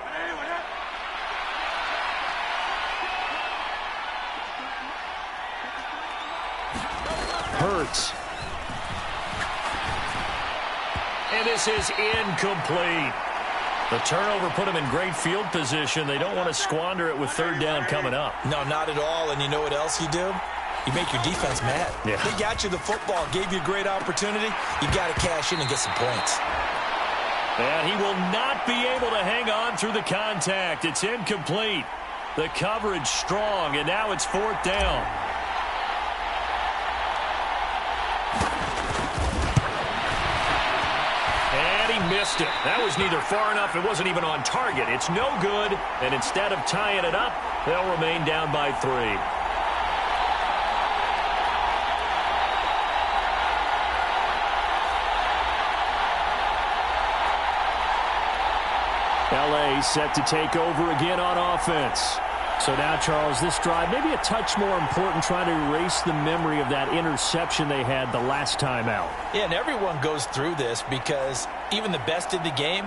Hurts. And this is incomplete. The turnover put them in great field position. They don't want to squander it with third down coming up. No, not at all. And you know what else you do? You make your defense mad. Yeah. They got you the football, gave you a great opportunity. You got to cash in and get some points. And he will not be able to hang on through the contact. It's incomplete. The coverage strong, and now it's fourth down. And he missed it. That was neither far enough. It wasn't even on target. It's no good, and instead of tying it up, they'll remain down by 3. L.A. set to take over again on offense. So now, Charles, this drive maybe a touch more important, trying to erase the memory of that interception they had the last time out. Yeah, and everyone goes through this because even the best in the game,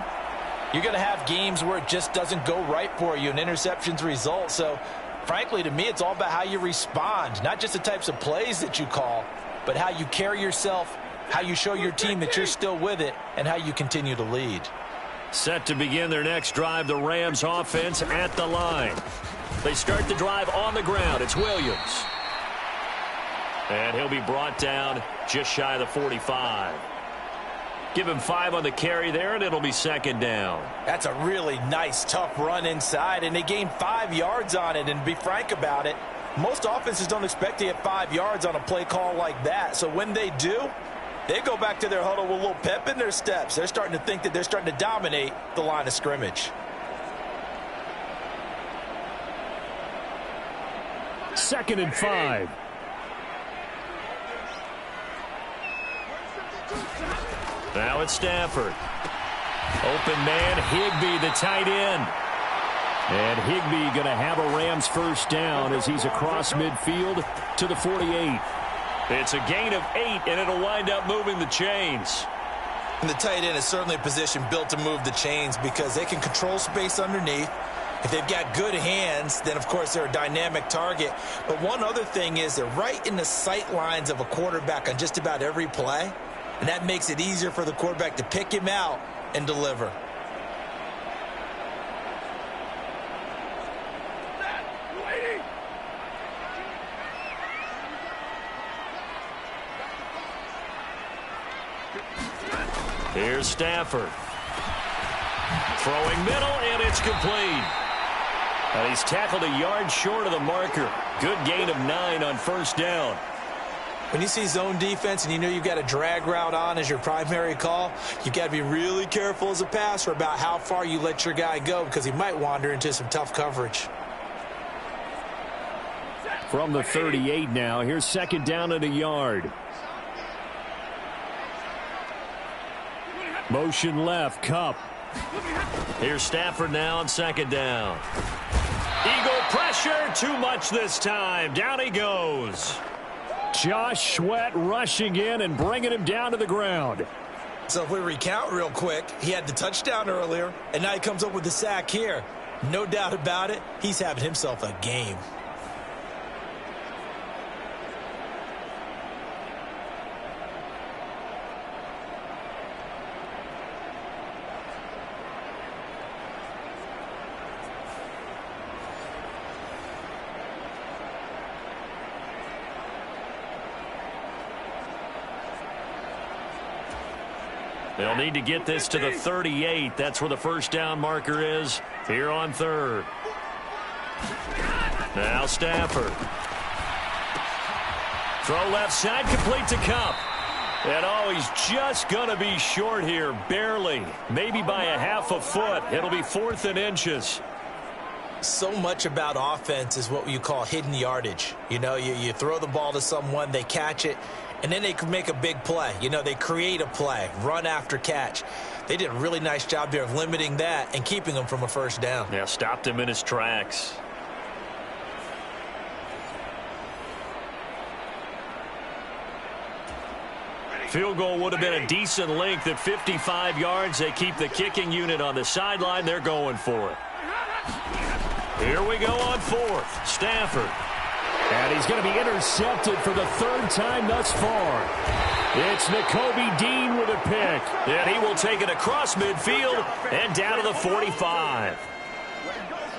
you're going to have games where it just doesn't go right for you and interceptions result. So, frankly, to me, it's all about how you respond, not just the types of plays that you call, but how you carry yourself, how you show your team that you're still with it, and how you continue to lead. Set to begin their next drive, the Rams offense at the line. They start the drive on the ground. It's Williams. And he'll be brought down just shy of the 45. Give him 5 on the carry there, and it'll be second down. That's a really nice, tough run inside, and they gained 5 yards on it. And to be frank about it, most offenses don't expect to get 5 yards on a play call like that. So when they do, they go back to their huddle with a little pep in their steps. They're starting to think that they're starting to dominate the line of scrimmage. Second and 5. Now it's Stafford. Open man, Higbee, the tight end. And Higbee going to have a Rams first down as he's across midfield to the 48. It's a gain of 8, and it'll wind up moving the chains. And the tight end is certainly a position built to move the chains because they can control space underneath. If they've got good hands, then, of course, they're a dynamic target. But one other thing is they're right in the sight lines of a quarterback on just about every play, and that makes it easier for the quarterback to pick him out and deliver. Here's Stafford. Throwing middle, and it's complete. And he's tackled a yard short of the marker. Good gain of 9 on first down. When you see zone defense and you know you've got a drag route on as your primary call, you've got to be really careful as a passer about how far you let your guy go because he might wander into some tough coverage. From the 38 now, here's second down at a yard. Motion left, Kupp. Here's Stafford now on second down. Eagle pressure, too much this time. Down he goes. Josh Sweat rushing in and bringing him down to the ground. So if we recount real quick, he had the touchdown earlier, and now he comes up with the sack here. No doubt about it, he's having himself a game. They'll need to get this to the 38. That's where the first down marker is here on third. Now Stafford. Throw left side, complete to Cup. And he's just going to be short here, barely. Maybe by a half a foot. It'll be 4th and inches. So much about offense is what you call hidden yardage. You know, you throw the ball to someone, they catch it, and then they can make a big play. You know, they create a play, run after catch. They did a really nice job there of limiting that and keeping him from a first down. Yeah, stopped him in his tracks. Field goal would have been a decent length at 55 yards. They keep the kicking unit on the sideline. They're going for it. Here we go on 4th. Stafford. And he's going to be intercepted for the 3rd time thus far. It's Nakobe Dean with a pick. And he will take it across midfield and down to the 45.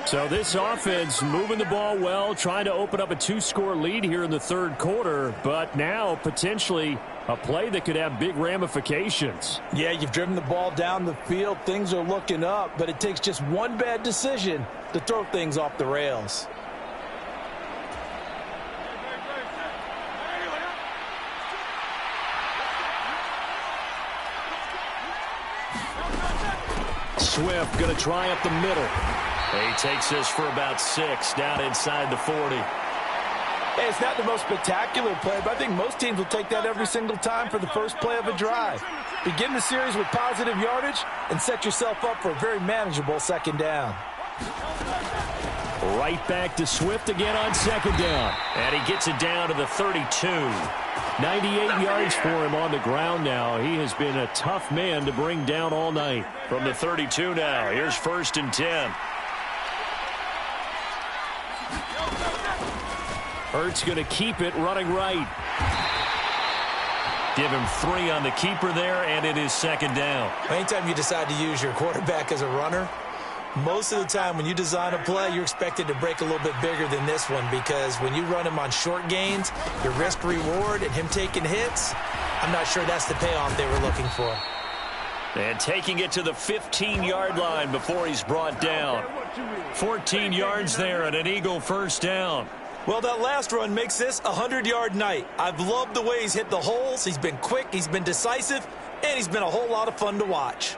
So this offense moving the ball well, trying to open up a 2-score lead here in the 3rd quarter, but now potentially a play that could have big ramifications. Yeah, you've driven the ball down the field. Things are looking up, but it takes just one bad decision to throw things off the rails. Swift going to try up the middle. He takes this for about 6 down inside the 40. Hey, it's not the most spectacular play, but I think most teams will take that every single time for the first play of a drive. Begin the series with positive yardage and set yourself up for a very manageable 2nd down. Right back to Swift again on 2nd down. And he gets it down to the 32. 98 yards for him on the ground now. He has been a tough man to bring down all night. From the 32 now, here's 1st and 10. Hurts going to keep it running right. Give him 3 on the keeper there, and it is 2nd down. Anytime you decide to use your quarterback as a runner, most of the time when you design a play, you're expected to break a little bit bigger than this one, because when you run him on short gains, your risk-reward and him taking hits, I'm not sure that's the payoff they were looking for. And taking it to the 15-yard line before he's brought down. 14 yards there and an Eagle 1st down. Well, that last run makes this a 100-yard night. I've loved the way he's hit the holes. He's been quick, he's been decisive, and he's been a whole lot of fun to watch.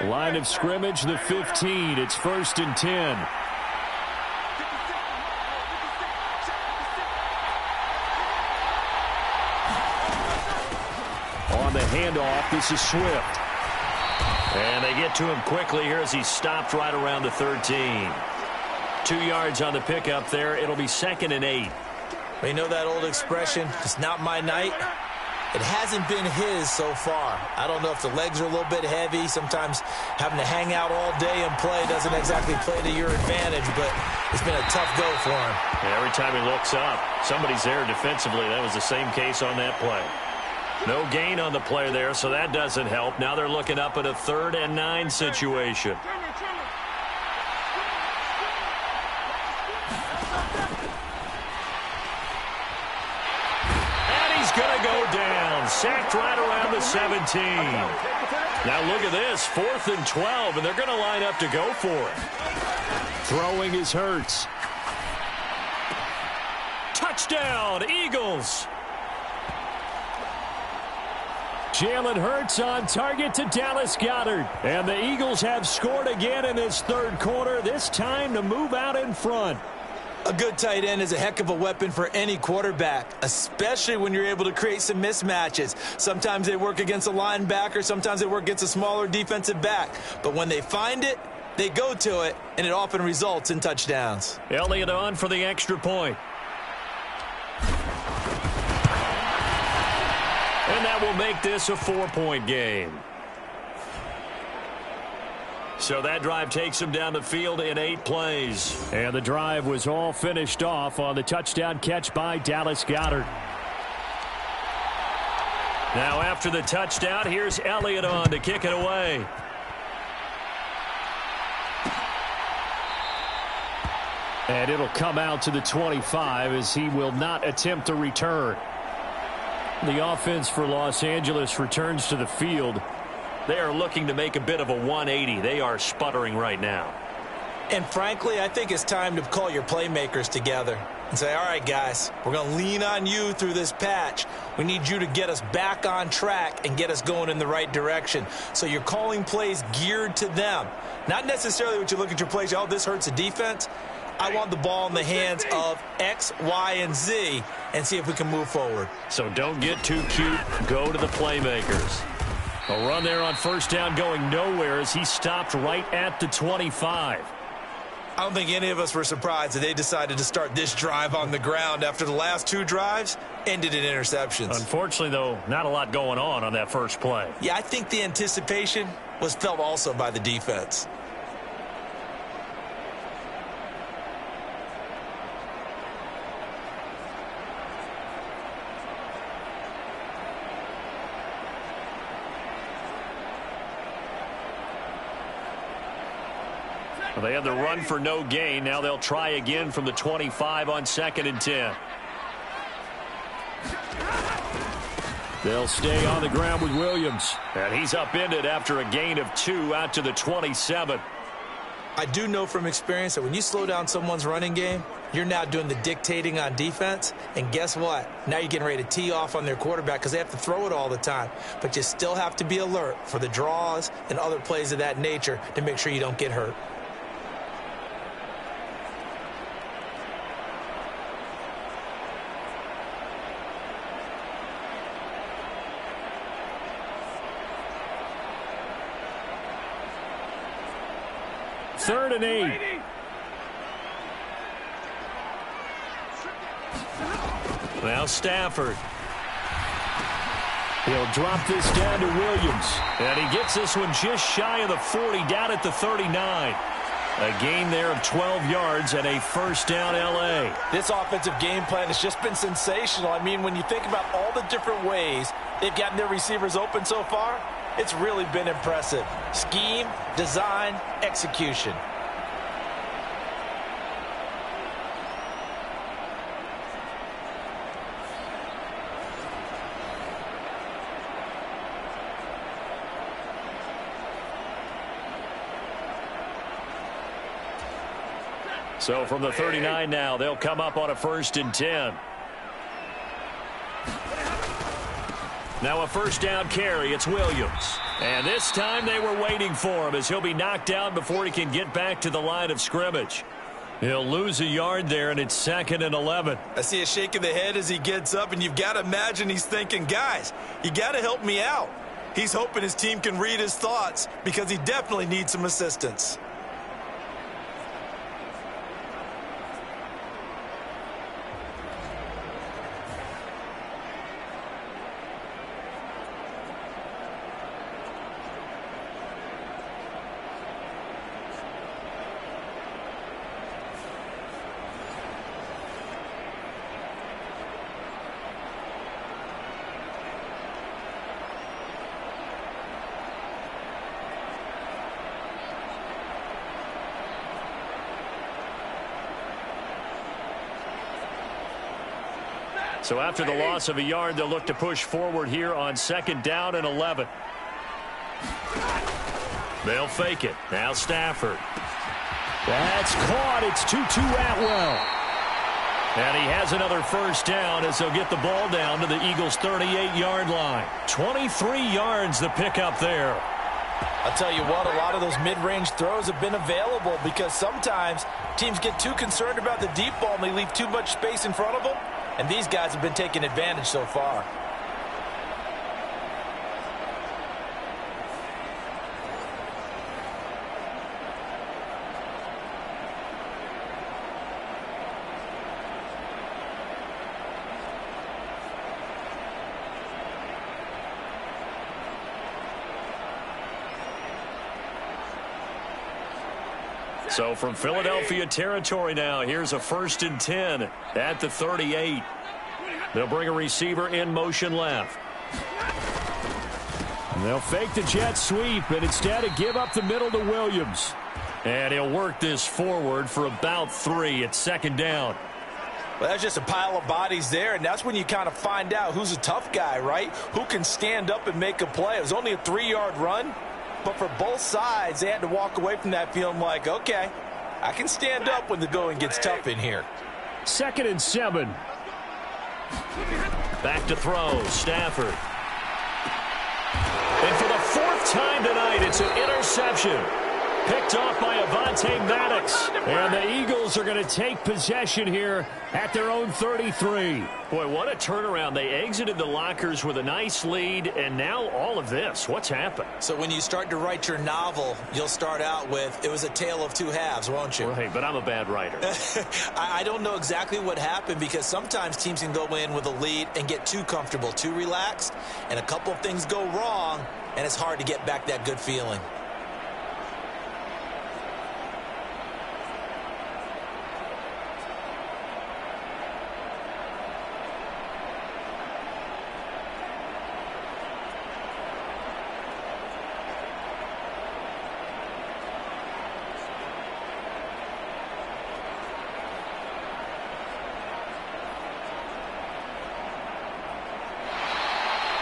Line of scrimmage, the 15. It's 1st and 10. On the handoff, this is Swift. And they get to him quickly here as he stopped right around the 13. 2 yards on the pickup there. It'll be 2nd and 8. You know that old expression, it's not my night? It hasn't been his so far. I don't know if the legs are a little bit heavy. Sometimes having to hang out all day and play doesn't exactly play to your advantage, but it's been a tough go for him. Yeah, every time he looks up, somebody's there defensively. That was the same case on that play. No gain on the play there, so that doesn't help. Now they're looking up at a 3rd and 9 situation. Going to go down. Sacked right around the 17. Now look at this. 4th and 12, and they're going to line up to go for it. Throwing is Hurts. Touchdown, Eagles. Jalen Hurts on target to Dallas Goedert. And the Eagles have scored again in this 3rd quarter, this time to move out in front. A good tight end is a heck of a weapon for any quarterback, especially when you're able to create some mismatches. Sometimes they work against a linebacker, sometimes they work against a smaller defensive back. But when they find it, they go to it, and it often results in touchdowns. Elliott on for the extra point. And that will make this a 4-point game. So that drive takes him down the field in 8 plays. And the drive was all finished off on the touchdown catch by Dallas Goedert. Now after the touchdown, here's Elliott on to kick it away. And it'll come out to the 25 as he will not attempt a return. The offense for Los Angeles returns to the field. They are looking to make a bit of a 180. They are sputtering right now. And frankly, I think it's time to call your playmakers together and say, all right, guys, we're going to lean on you through this patch. We need you to get us back on track and get us going in the right direction. So you're calling plays geared to them. Not necessarily what you look at your plays, oh, this hurts the defense. I want the ball in the hands of X, Y, and Z and see if we can move forward. So don't get too cute. Go to the playmakers. A run there on first down going nowhere as he stopped right at the 25. I don't think any of us were surprised that they decided to start this drive on the ground after the last two drives ended in interceptions. Unfortunately, though, not a lot going on that first play. Yeah, I think the anticipation was felt also by the defense. Well, they had the run for no gain. Now they'll try again from the 25 on 2nd and 10. They'll stay on the ground with Williams. And he's upended after a gain of 2 out to the 27. I do know from experience that when you slow down someone's running game, you're now doing the dictating on defense. And guess what? Now you're getting ready to tee off on their quarterback because they have to throw it all the time. But you still have to be alert for the draws and other plays of that nature to make sure you don't get hurt. Third and 8. Now Stafford. He'll drop this down to Williams. And he gets this one just shy of the 40, down at the 39. A gain there of 12 yards and a first down L.A. This offensive game plan has just been sensational. I mean, when you think about all the different ways they've gotten their receivers open so far, it's really been impressive. Scheme, design, execution. So from the 39 now, they'll come up on a 1st and 10. Now a first down carry. It's Williams. And this time they were waiting for him as he'll be knocked down before he can get back to the line of scrimmage. He'll lose a yard there, and it's 2nd and 11. I see a shake of the head as he gets up, and you've got to imagine he's thinking, guys, you got to help me out. He's hoping his team can read his thoughts because he definitely needs some assistance. So after the loss of a yard, they'll look to push forward here on 2nd down and 11. They'll fake it. Now Stafford. That's caught. It's Tutu Atwell. And he has another first down as they'll get the ball down to the Eagles' 38-yard line. 23 yards the pickup there. I'll tell you what, a lot of those mid-range throws have been available because sometimes teams get too concerned about the deep ball and they leave too much space in front of them. And these guys have been taking advantage so far. So from Philadelphia territory now, here's a 1st and 10 at the 38. They'll bring a receiver in motion left. And they'll fake the jet sweep and instead give up the middle to Williams. And he'll work this forward for about 3 at 2nd down. Well, that's just a pile of bodies there, and that's when you kind of find out who's a tough guy, right? Who can stand up and make a play. It was only a 3-yard run, but for both sides, they had to walk away from that feeling like, okay, I can stand up when the going gets tough in here. 2nd and 7. Back to throw, Stafford. And for the 4th time tonight, it's an interception. Picked off by Avonte Maddox. And the Eagles are going to take possession here at their own 33. Boy, what a turnaround. They exited the lockers with a nice lead, and now all of this. What's happened? So when you start to write your novel, you'll start out with, it was a tale of 2 halves, won't you? Right, but I'm a bad writer. I don't know exactly what happened, because sometimes teams can go in with a lead and get too comfortable, too relaxed, and a couple of things go wrong, and it's hard to get back that good feeling.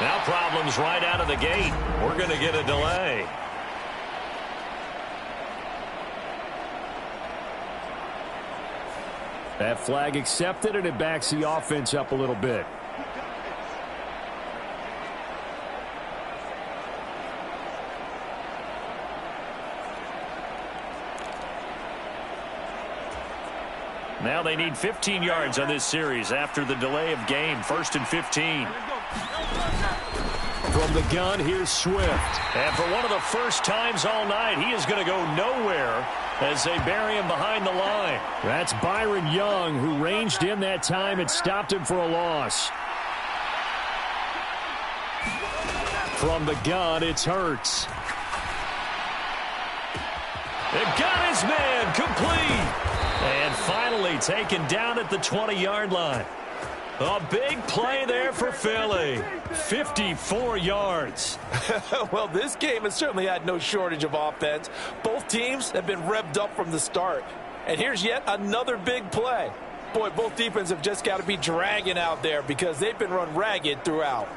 Now problems right out of the gate. We're going to get a delay. That flag accepted, and it backs the offense up a little bit. Now they need 15 yards on this series after the delay of game. 1st and 15. From the gun, here's Swift. And for one of the first times all night, he is going to go nowhere as they bury him behind the line. That's Byron Young, who ranged in that time and stopped him for a loss. From the gun, it's Hurts. They got his man complete. And finally taken down at the 20-yard line. A big play there for Philly. 54 yards. Well, this game has certainly had no shortage of offense. Both teams have been revved up from the start. And here's yet another big play. Boy, both defenses have just got to be dragging out there because they've been run ragged throughout.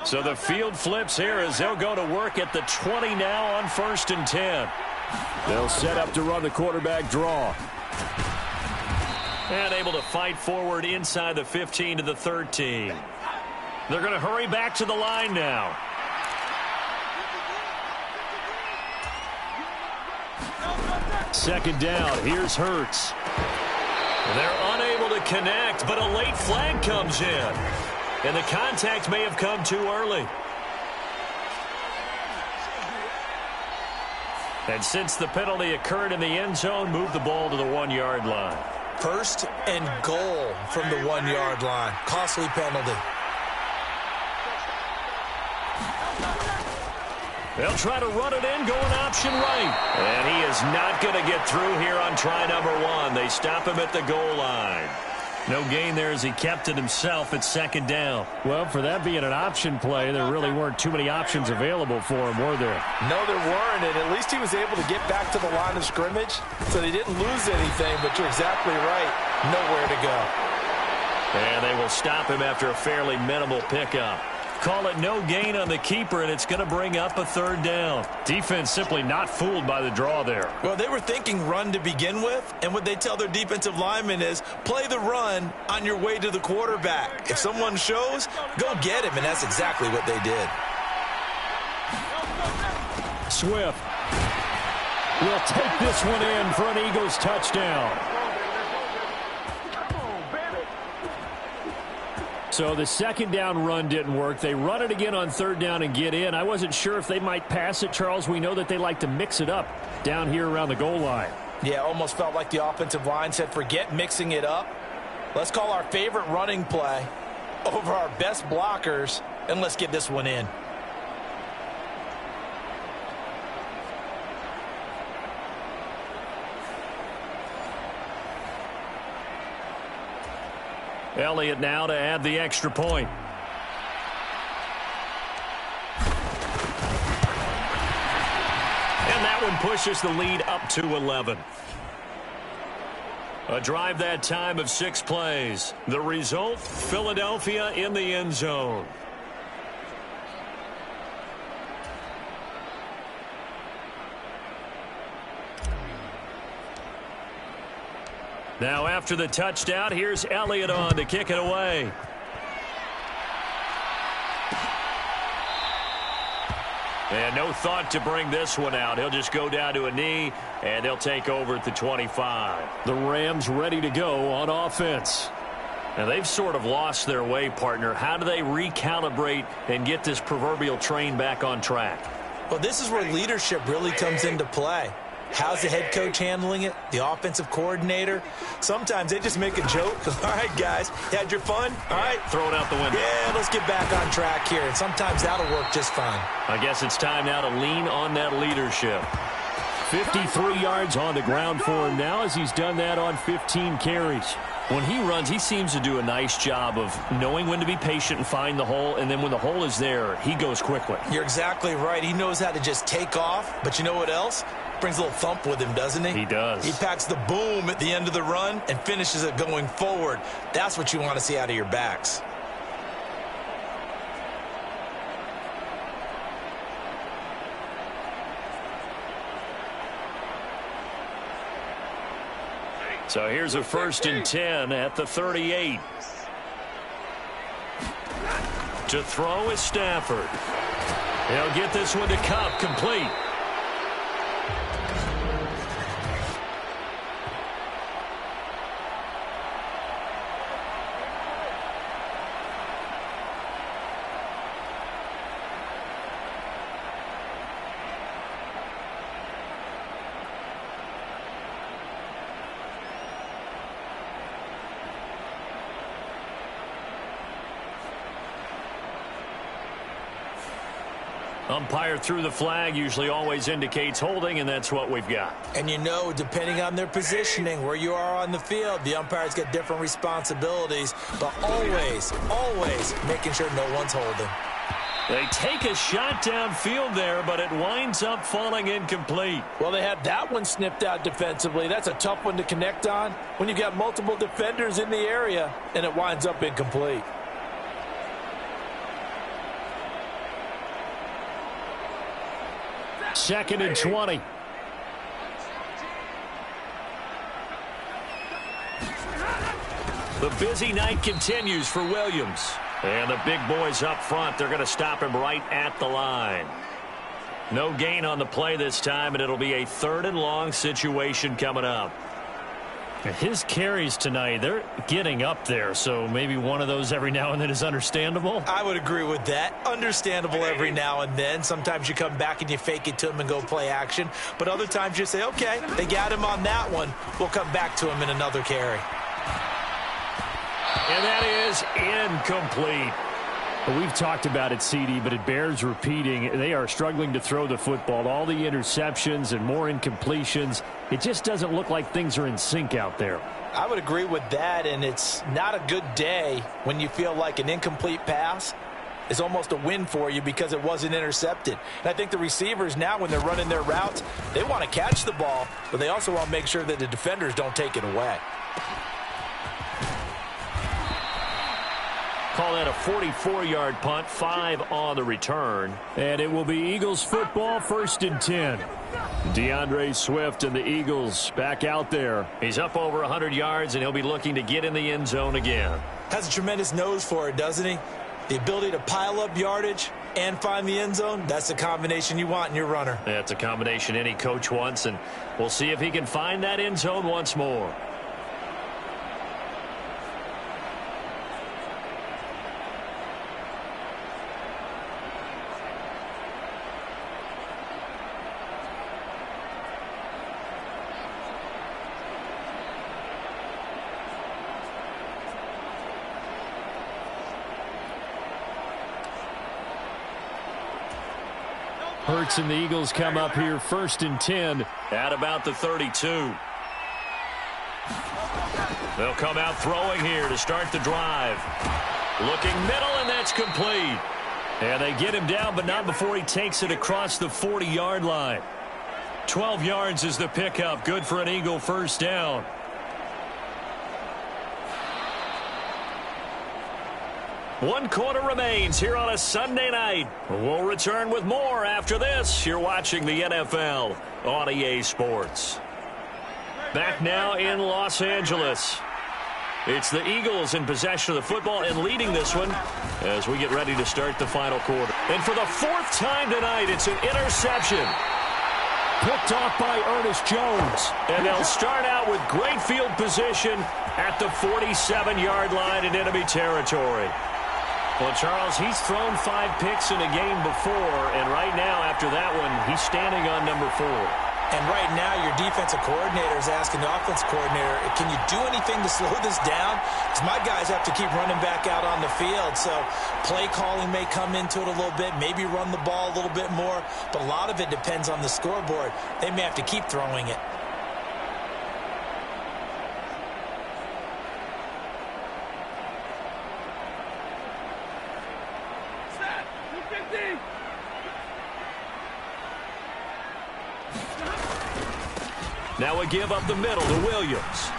So the field flips here as they'll go to work at the 20 now on 1st and 10. They'll set up to run the quarterback draw. And able to fight forward inside the 15 to the 13. They're going to hurry back to the line now. Second down. Here's Hurts. They're unable to connect, but a late flag comes in. And the contact may have come too early. And since the penalty occurred in the end zone, move the ball to the 1-yard line. 1st and goal from the 1-yard line. Costly penalty. They'll try to run it in, going option right. And he is not going to get through here on try number 1. They stop him at the goal line. No gain there as he kept it himself at 2nd down. Well, for that being an option play, there really weren't too many options available for him, were there? No, there weren't, and at least he was able to get back to the line of scrimmage, so they didn't lose anything, but you're exactly right. Nowhere to go. And they will stop him after a fairly minimal pickup. Call it no gain on the keeper, and it's going to bring up a 3rd down. Defense simply not fooled by the draw there. Well, they were thinking run to begin with, and what they tell their defensive linemen is play the run on your way to the quarterback. If someone shows, go get him, and that's exactly what they did. Swift will take this one in for an Eagles touchdown. So the 2nd down run didn't work. They run it again on 3rd down and get in. I wasn't sure if they might pass it, Charles. We know that they like to mix it up down here around the goal line. Yeah, almost felt like the offensive line said, forget mixing it up. Let's call our favorite running play over our best blockers, and let's get this one in. Elliott now to add the extra point. And And that one pushes the lead up to 11. A drive that time of 6 plays. The result, Philadelphia in the end zone. Now after the touchdown, here's Elliott on to kick it away. And no thought to bring this one out. He'll just go down to a knee, and they'll take over at the 25. The Rams ready to go on offense. Now they've sort of lost their way, partner. How do they recalibrate and get this proverbial train back on track? Well, this is where leadership really comes into play. How's the head coach handling it? The offensive coordinator? Sometimes they just make a joke. All right, guys, you had your fun? All right. Throw it out the window. Yeah, let's get back on track here. And sometimes that'll work just fine. I guess it's time now to lean on that leadership. 53 yards on the ground for him now as he's done that on 15 carries. When he runs, he seems to do a nice job of knowing when to be patient and find the hole, and then when the hole is there, he goes quickly. You're exactly right. He knows how to just take off, but you know what else? Brings a little thump with him, doesn't he? He does. He packs the boom at the end of the run and finishes it going forward. That's what you want to see out of your backs. So here's a 1st and 10 at the 38. To throw is Stafford. He'll get this one to Kupp, complete. Umpire threw the flag, usually always indicates holding, and that's what we've got. And you know, depending on their positioning, where you are on the field, the umpires get different responsibilities, but always, always making sure no one's holding. They take a shot downfield there, but it winds up falling incomplete. Well, they had that one snipped out defensively. That's a tough one to connect on when you've got multiple defenders in the area, and it winds up incomplete. Second and 20. The busy night continues for Williams. And the big boys up front, they're going to stop him right at the line. No gain on the play this time, and it'll be a 3rd and long situation coming up. His carries tonight, they're getting up there, so maybe one of those every now and then is understandable. I would agree with that. Understandable every now and then. Sometimes you come back and you fake it to him and go play action. But other times you say, okay, they got him on that one. We'll come back to him in another carry. And that is incomplete. Well, we've talked about it, CD, but it bears repeating. They are struggling to throw the football. All the interceptions and more incompletions. It just doesn't look like things are in sync out there. I would agree with that, and it's not a good day when you feel like an incomplete pass is almost a win for you because it wasn't intercepted. And I think the receivers now, when they're running their routes, they want to catch the ball, but they also want to make sure that the defenders don't take it away. Call that a 44-yard punt, 5 on the return. And it will be Eagles football, 1st and 10. DeAndre Swift and the Eagles back out there. He's up over 100 yards, and he'll be looking to get in the end zone again. Has a tremendous nose for it, doesn't he? The ability to pile up yardage and find the end zone, that's the combination you want in your runner. That's a combination any coach wants, and we'll see if he can find that end zone once more. Hurts and the Eagles come up here 1st and 10. At about the 32. They'll come out throwing here to start the drive. Looking middle, and that's complete. And they get him down, but not before he takes it across the 40-yard line. 12 yards is the pickup. Good for an Eagle first down. One quarter remains here on a Sunday night. We'll return with more after this. You're watching the NFL on EA Sports. Back now in Los Angeles. It's the Eagles in possession of the football and leading this one as we get ready to start the final quarter. And for the fourth time tonight, it's an interception. Picked off by Ernest Jones. And they'll start out with great field position at the 47-yard line in enemy territory. Well, Charles, he's thrown 5 picks in a game before, and right now, after that one, he's standing on number 4. And right now, your defensive coordinator is asking the offense coordinator, can you do anything to slow this down? Because my guys have to keep running back out on the field. So play calling may come into it a little bit, maybe run the ball a little bit more. But a lot of it depends on the scoreboard. They may have to keep throwing it. Now a give up the middle to Williams.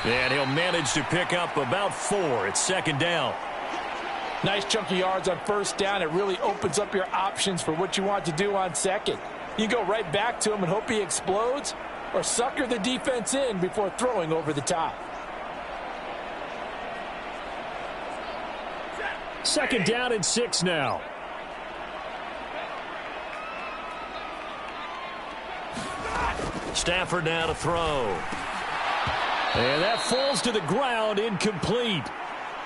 And he'll manage to pick up about 4. It's second down. Nice chunky yards on first down. It really opens up your options for what you want to do on second. You go right back to him and hope he explodes, or sucker the defense in before throwing over the top. Second down and 6 now. Stafford now to throw. And that falls to the ground, incomplete.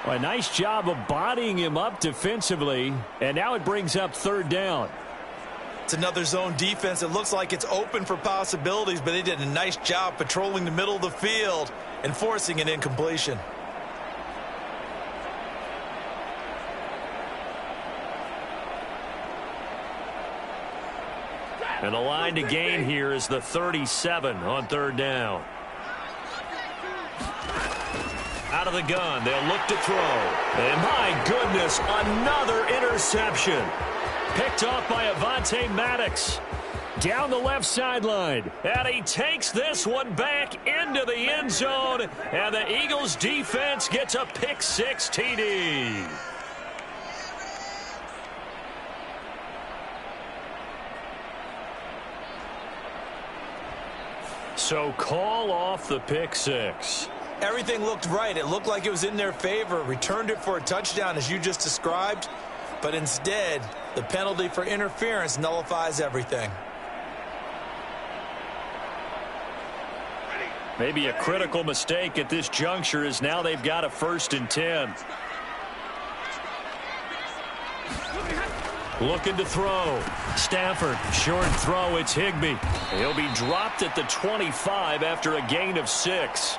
Well, a nice job of bodying him up defensively, and now it brings up third down. It's another zone defense. It looks like it's open for possibilities, but they did a nice job patrolling the middle of the field and forcing an incompletion. And the line to gain here is the 37 on third down. Out of the gun, they'll look to throw. And my goodness, another interception. Picked off by Avonte Maddox. Down the left sideline. And he takes this one back into the end zone. And the Eagles defense gets a pick-6 TD. So call off the pick-6. Everything looked right. It looked like it was in their favor. Returned it for a touchdown, as you just described. But instead, the penalty for interference nullifies everything. Maybe a critical mistake at this juncture is now they've got a 1st and 10. Looking to throw. Stafford, short throw. It's Higbee. He'll be dropped at the 25 after a gain of 6.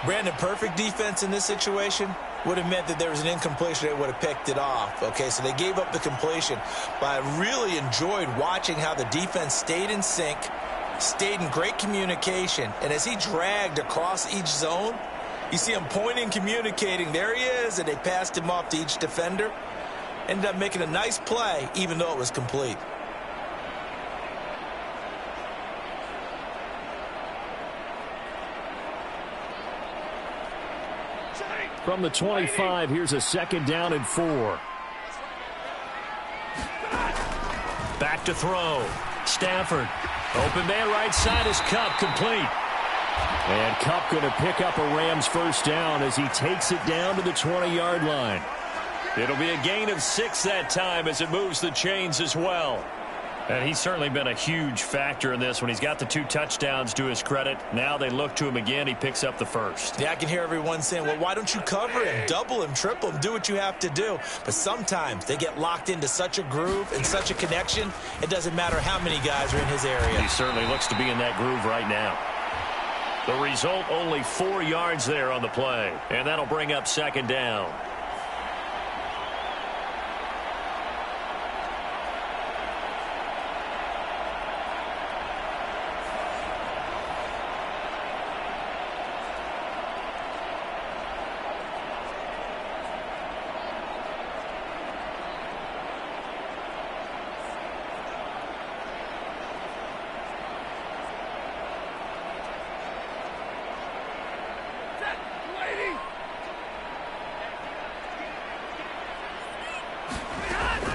Brandon, perfect defense in this situation would have meant that there was an incompletion. They would have picked it off. Okay, so they gave up the completion. But I really enjoyed watching how the defense stayed in sync, stayed in great communication. And as he dragged across each zone, you see him pointing, communicating. There he is, and they passed him off to each defender. Ended up making a nice play, even though it was complete. From the 25, here's a second down and 4. Back to throw. Stafford. Open man right side is Kupp, complete. And Kupp going to pick up a Rams first down as he takes it down to the 20-yard line. It'll be a gain of 6 that time as it moves the chains as well. And he's certainly been a huge factor in this when he's got the 2 touchdowns to his credit. Now they look to him again. He picks up the first. Yeah, I can hear everyone saying, well, why don't you cover him, double him, triple him, do what you have to do. But sometimes they get locked into such a groove and such a connection, it doesn't matter how many guys are in his area. He certainly looks to be in that groove right now. The result, only 4 yards there on the play. And that'll bring up second down.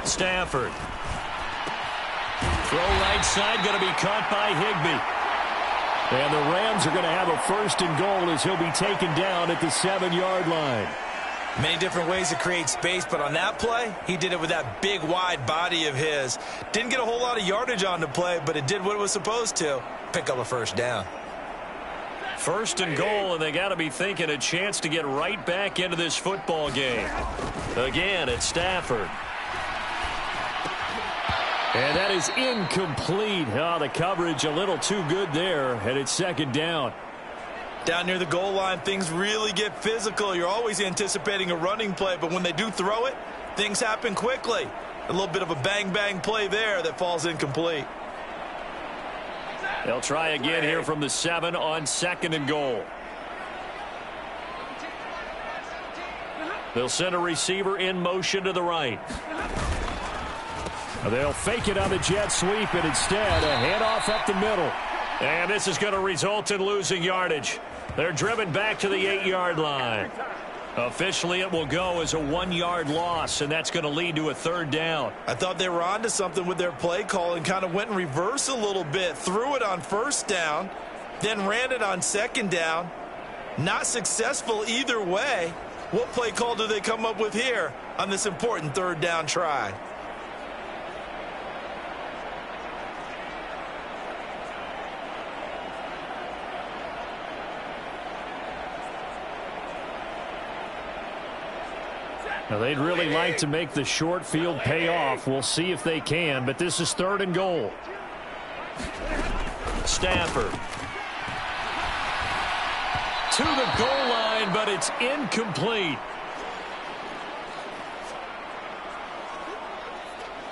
Stafford. Throw right side, going to be caught by Higbee. And the Rams are going to have a 1st and goal as he'll be taken down at the 7-yard line. Many different ways to create space, but on that play, he did it with that big, wide body of his. Didn't get a whole lot of yardage on the play, but it did what it was supposed to. Pick up a 1st down. 1st and goal, and they got to be thinking a chance to get right back into this football game. Again, it's Stafford. And that is incomplete. Oh, the coverage a little too good there, and it's 2nd down. Down near the goal line, things really get physical. You're always anticipating a running play, but when they do throw it, things happen quickly. A little bit of a bang-bang play there that falls incomplete. They'll try again here from the 7 on 2nd and goal. They'll send a receiver in motion to the right. They'll fake it on the jet sweep, and instead a handoff up the middle. And this is going to result in losing yardage. They're driven back to the 8-yard line. Officially, it will go as a 1-yard loss, and that's going to lead to a 3rd down. I thought they were onto something with their play call and kind of went in reverse a little bit. Threw it on 1st down, then ran it on 2nd down. Not successful either way. What play call do they come up with here on this important 3rd down try? Now, they'd really like to make the short field pay off. We'll see if they can, but this is 3rd and goal. Stafford. To the goal line, but it's incomplete.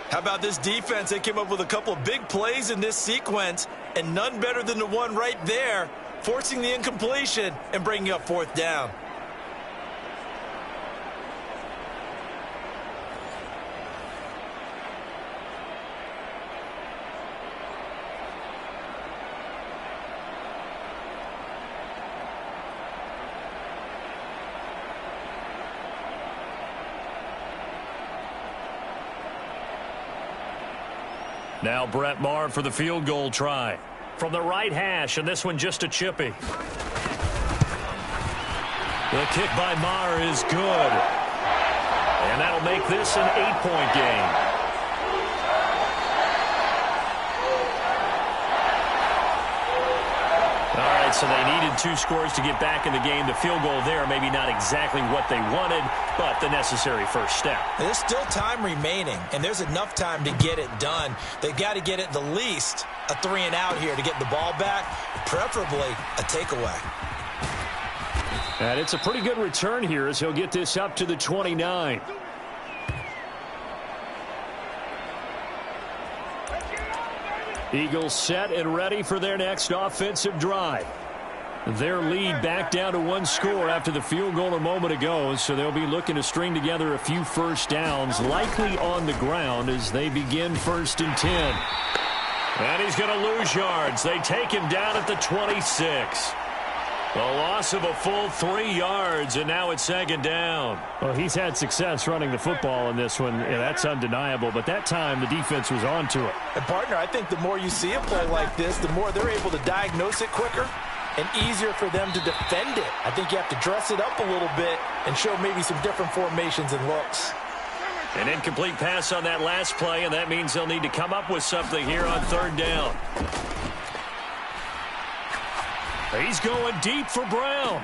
How about this defense? They came up with a couple of big plays in this sequence, and none better than the one right there, forcing the incompletion and bringing up 4th down. Now Brett Maher for the field goal try. From the right hash, and this one just a chippy. The kick by Maher is good. And that'll make this an 8-point game. All right, so they needed 2 scores to get back in the game. The field goal there, maybe not exactly what they wanted, but the necessary first step. There's still time remaining, and there's enough time to get it done. They've got to get at the least a 3 and out here to get the ball back, preferably a takeaway. And it's a pretty good return here as he'll get this up to the 29. Eagles set and ready for their next offensive drive. Their lead back down to 1 score after the field goal a moment ago, so they'll be looking to string together a few first downs, likely on the ground as they begin 1st and 10. And he's going to lose yards. They take him down at the 26. A loss of a full 3 yards, and now it's 2nd down. Well, he's had success running the football in this one, and that's undeniable. But that time, the defense was on to it. And, partner, I think the more you see a play like this, the more they're able to diagnose it quicker and easier for them to defend it. I think you have to dress it up a little bit and show maybe some different formations and looks. An incomplete pass on that last play, and that means they'll need to come up with something here on 3rd down. He's going deep for Brown.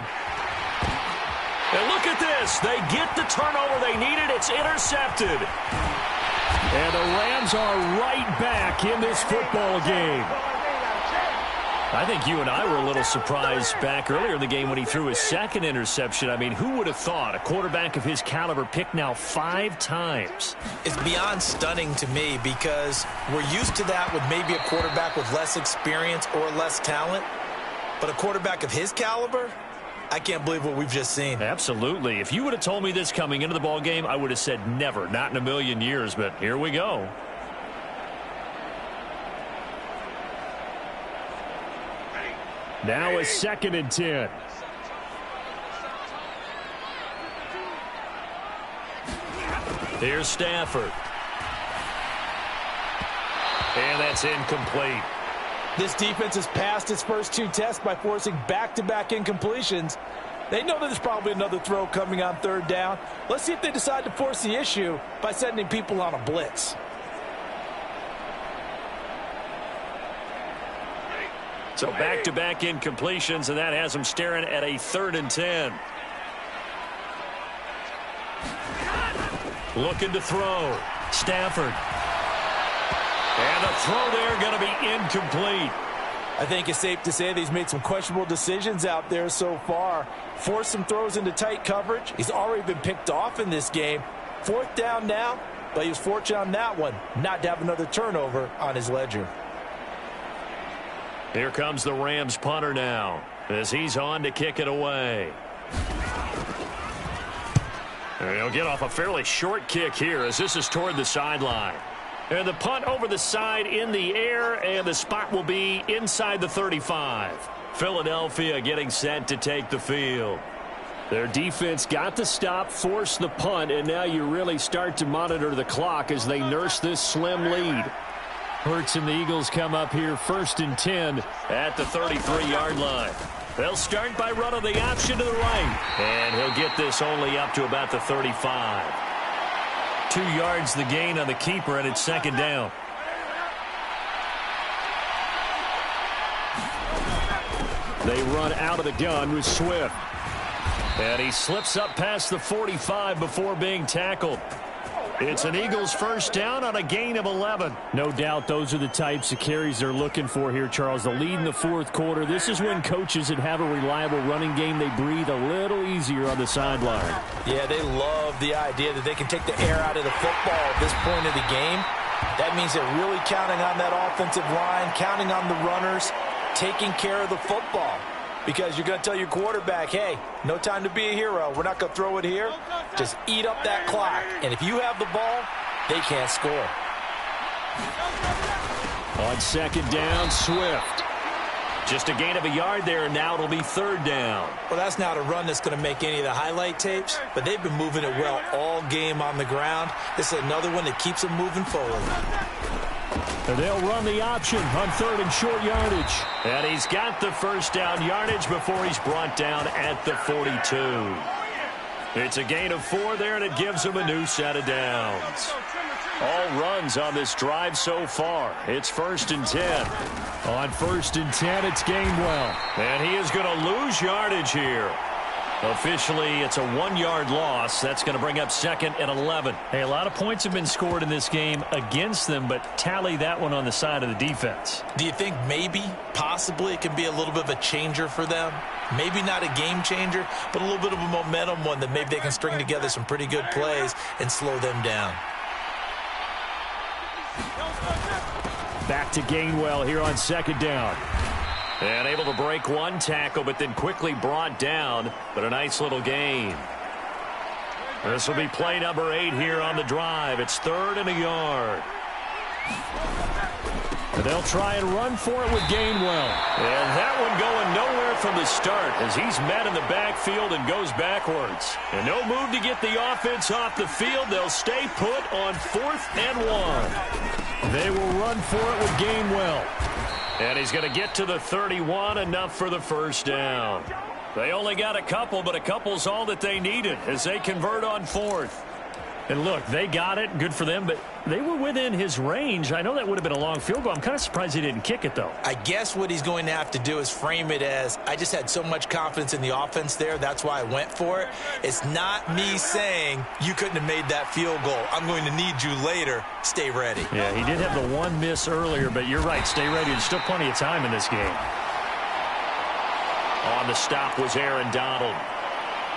And look at this. They get the turnover they needed. It's intercepted. And the Rams are right back in this football game. I think you and I were a little surprised back earlier in the game when he threw his 2nd interception. I mean, who would have thought a quarterback of his caliber picked now 5 times? It's beyond stunning to me because we're used to that with maybe a quarterback with less experience or less talent. But a quarterback of his caliber, I can't believe what we've just seen. Absolutely. If you would have told me this coming into the ball game, I would have said never, not in a million years. But here we go. Now a 2nd and 10. Here's Stafford. And that's incomplete. This defense has passed its first 2 tests by forcing back-to-back incompletions. They know that there's probably another throw coming on 3rd down. Let's see if they decide to force the issue by sending people on a blitz. So back-to-back incompletions, and that has them staring at a 3rd and 10. Looking to throw. Stafford. And the throw there going to be incomplete. I think it's safe to say that he's made some questionable decisions out there so far. Forced some throws into tight coverage. He's already been picked off in this game. 4th down now, but he was fortunate on that one not to have another turnover on his ledger. Here comes the Rams punter now as he's on to kick it away. And he'll get off a fairly short kick here as this is toward the sideline. And the punt over the side in the air, and the spot will be inside the 35. Philadelphia getting set to take the field. Their defense got the stop, forced the punt, and now you really start to monitor the clock as they nurse this slim lead. Hurts and the Eagles come up here 1st and 10 at the 33-yard line. They'll start by running the option to the right. And he'll get this only up to about the 35. 2 yards the gain on the keeper, and it's 2nd down. They run out of the gun with Swift. And he slips up past the 45 before being tackled. It's an Eagles 1st down on a gain of 11. No doubt those are the types of carries they're looking for here, Charles. The lead in the 4th quarter. This is when coaches that have a reliable running game, they breathe a little easier on the sideline. Yeah, they love the idea that they can take the air out of the football at this point of the game. That means they're really counting on that offensive line, counting on the runners, taking care of the football. Because you're going to tell your quarterback, hey, no time to be a hero. We're not going to throw it here. Just eat up that clock. And if you have the ball, they can't score. On 2nd down, Swift. Just a gain of a yard there, and now it'll be 3rd down. Well, that's not a run that's going to make any of the highlight tapes, but they've been moving it well all game on the ground. This is another one that keeps them moving forward. And they'll run the option on 3rd and short yardage. And he's got the 1st down yardage before he's brought down at the 42. It's a gain of 4 there, and it gives him a new set of downs. All runs on this drive so far. It's 1st and 10. On 1st and 10, it's Gainwell. And he is going to lose yardage here. Officially, it's a 1-yard loss. That's going to bring up 2nd and 11. Hey, a lot of points have been scored in this game against them, but tally that one on the side of the defense. Do you think maybe, possibly, it can be a little bit of a changer for them? Maybe not a game changer, but a little bit of a momentum one that maybe they can string together some pretty good plays and slow them down. Back to Gainwell here on 2nd down. And able to break one tackle, but then quickly brought down. But a nice little gain. This will be play number 8 here on the drive. It's 3rd and a yard. And they'll try and run for it with Gainwell. And that one going nowhere from the start as he's met in the backfield and goes backwards. And no move to get the offense off the field. They'll stay put on 4th and 1. They will run for it with Gainwell. And he's going to get to the 31, enough for the 1st down. They only got a couple, but a couple's all that they needed as they convert on 4th. And look, they got it. Good for them, but they were within his range. I know that would have been a long field goal. I'm kind of surprised he didn't kick it, though. I guess what he's going to have to do is frame it as, I just had so much confidence in the offense there, that's why I went for it. It's not me saying you couldn't have made that field goal. I'm going to need you later. Stay ready. Yeah, he did have the one miss earlier, but you're right. Stay ready. There's still plenty of time in this game. On the stop was Aaron Donald.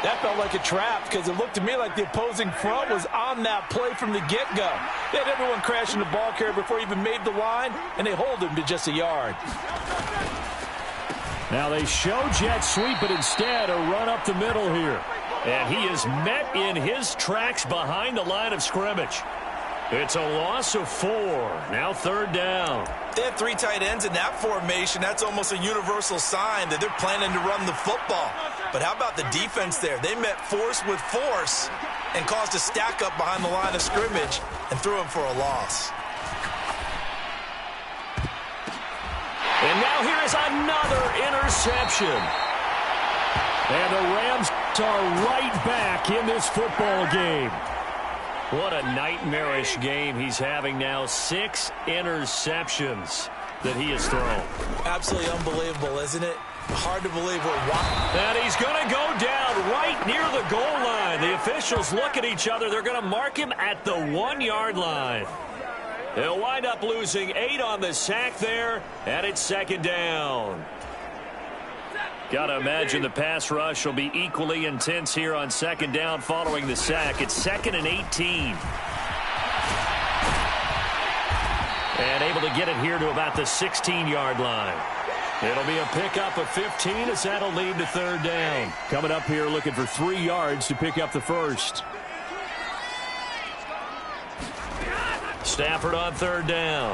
That felt like a trap because it looked to me like the opposing front was on that play from the get-go. They had everyone crashing the ball carrier before he even made the line, and they hold him to just a yard. Now they show jet sweep, but instead a run up the middle here. And he is met in his tracks behind the line of scrimmage. It's a loss of 4. Now 3rd down. They had 3 tight ends in that formation. That's almost a universal sign that they're planning to run the football. But how about the defense there? They met force with force and caused a stack up behind the line of scrimmage and threw him for a loss. And now here is another interception. And the Rams are right back in this football game. What a nightmarish game he's having now. 6 interceptions that he has thrown. Absolutely unbelievable, isn't it? Hard to believe we're watching. And he's going to go down right near the goal line. The officials look at each other. They're going to mark him at the 1-yard line. They'll wind up losing 8 on the sack there, and it's 2nd down. Got to imagine the pass rush will be equally intense here on 2nd down following the sack. It's 2nd and 18. And able to get it here to about the 16-yard line. It'll be a pickup of 15 as that'll lead to 3rd down. Coming up here looking for 3 yards to pick up the first. Stafford on 3rd down.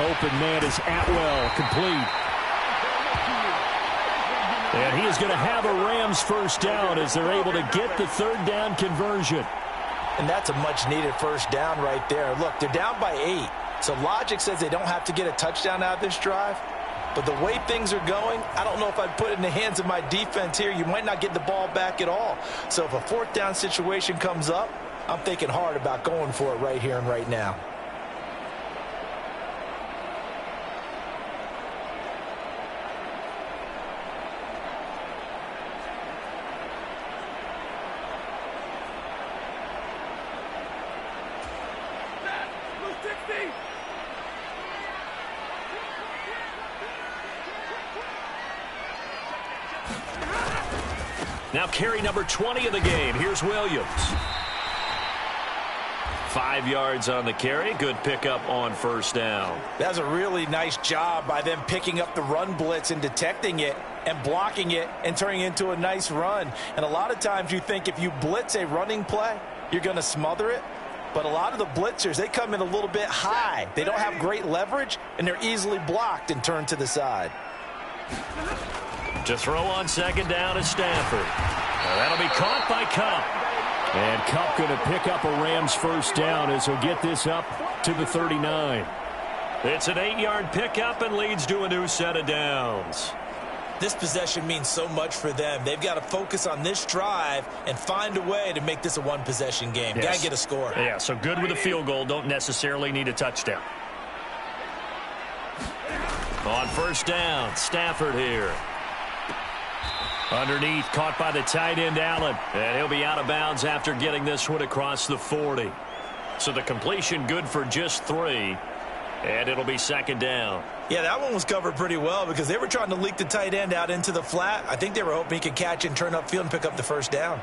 Open man is Atwell, complete. And he is going to have a Rams first down as they're able to get the 3rd down conversion. And that's a much-needed first down right there. Look, they're down by 8. So logic says they don't have to get a touchdown out of this drive. But the way things are going, I don't know if I'd put it in the hands of my defense here. You might not get the ball back at all. So if a 4th down situation comes up, I'm thinking hard about going for it right here and right now. Now carry number 20 of the game. Here's Williams. 5 yards on the carry. Good pickup on 1st down. That's a really nice job by them picking up the run blitz and detecting it and blocking it and turning it into a nice run. And a lot of times you think if you blitz a running play, you're going to smother it. But a lot of the blitzers, they come in a little bit high. They don't have great leverage, and they're easily blocked and turned to the side. To throw on 2nd down is Stafford. Now that'll be caught by Kupp. And Kupp going to pick up a Rams first down as he'll get this up to the 39. It's an 8-yard pickup and leads to a new set of downs. This possession means so much for them. They've got to focus on this drive and find a way to make this a one-possession game. Yes. Got to get a score. Yeah, so good with a field goal. Don't necessarily need a touchdown. On 1st down, Stafford here. Underneath, caught by the tight end, Allen. And he'll be out of bounds after getting this one across the 40. So the completion good for just 3. And it'll be 2nd down. Yeah, that one was covered pretty well because they were trying to leak the tight end out into the flat. I think they were hoping he could catch it and turn upfield and pick up the first down.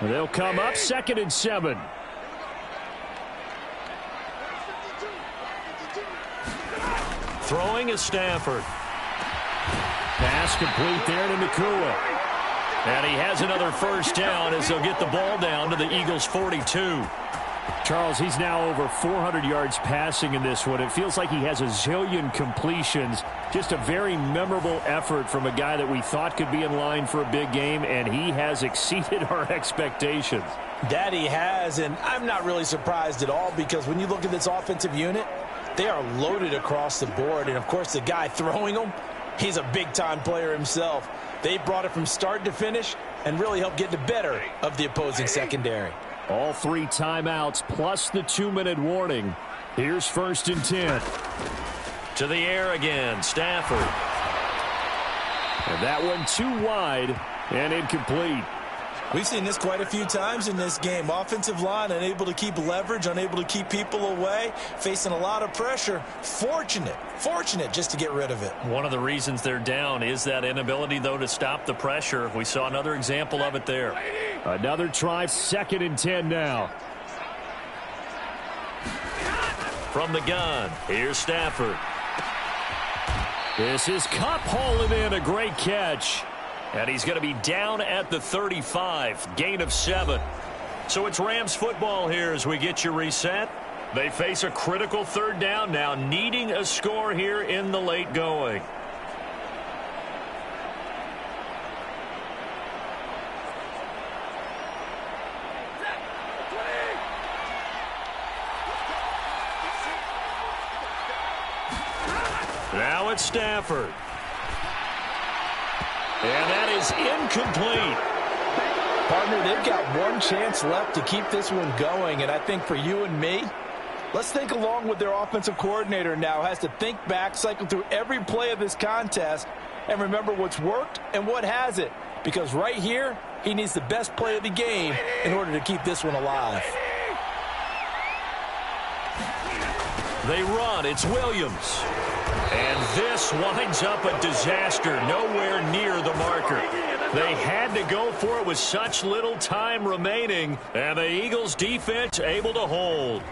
They'll come up 2nd and 7. Throwing is Stafford. Pass complete there to Nakua. And he has another first down as they'll get the ball down to the Eagles' 42. Charles, he's now over 400 yards passing in this one. It feels like he has a zillion completions. Just a very memorable effort from a guy that we thought could be in line for a big game, and he has exceeded our expectations. That he has, and I'm not really surprised at all because when you look at this offensive unit, they are loaded across the board. And, of course, the guy throwing them, he's a big-time player himself. They brought it from start to finish and really helped get the better of the opposing secondary. All 3 timeouts plus the 2-minute warning. Here's 1st and 10. To the air again, Stafford. And that one too wide and incomplete. We've seen this quite a few times in this game. Offensive line unable to keep leverage, unable to keep people away, facing a lot of pressure. Fortunate just to get rid of it. One of the reasons they're down is that inability, though, to stop the pressure. We saw another example of it there. Another try, 2nd and 10 now. From the gun, here's Stafford. This is Kupp hauling in a great catch. And he's going to be down at the 35, gain of 7. So it's Rams football here as we get you reset. They face a critical 3rd down now, needing a score here in the late going. Now it's Stafford. And that is incomplete. Partner, they've got one chance left to keep this one going, and I think for you and me, let's think along with their offensive coordinator now. Has to think back, cycle through every play of this contest, and remember what's worked and what hasn't. Because right here, he needs the best play of the game in order to keep this one alive. They run. It's Williams. And this winds up a disaster. Nowhere near the marker. They had to go for it with such little time remaining. And the Eagles defense able to hold.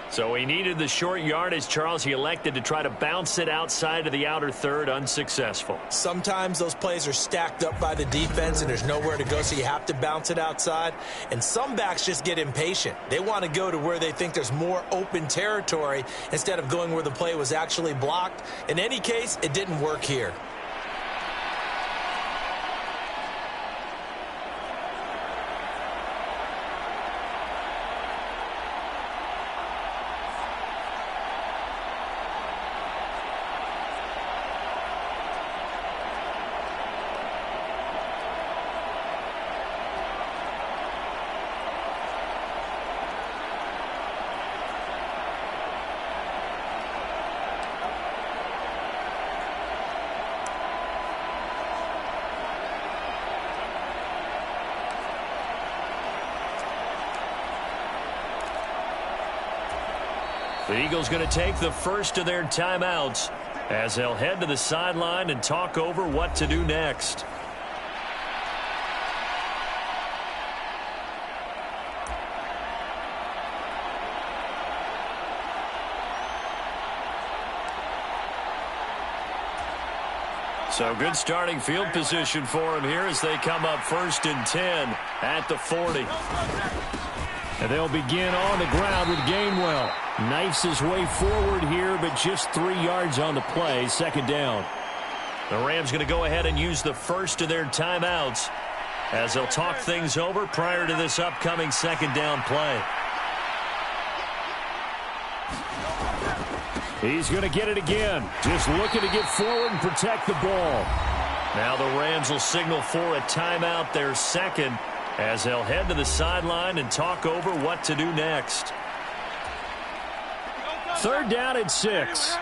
So he needed the short yardage, Charles. He elected to try to bounce it outside of the outer third, unsuccessful. Sometimes those plays are stacked up by the defense and there's nowhere to go, so you have to bounce it outside. And some backs just get impatient. They want to go to where they think there's more open territory instead of going where the play was actually blocked. In any case, it didn't work here. The Eagles going to take the first of their timeouts as they'll head to the sideline and talk over what to do next. So good starting field position for him here as they come up 1st and 10 at the 40. And they'll begin on the ground with Gainwell. Knifes his way forward here, but just 3 yards on the play. 2nd down. The Rams going to go ahead and use the first of their timeouts as they'll talk things over prior to this upcoming 2nd down play. He's going to get it again. Just looking to get forward and protect the ball. Now the Rams will signal for a timeout, their 2nd, as they'll head to the sideline and talk over what to do next. 3rd down and 6.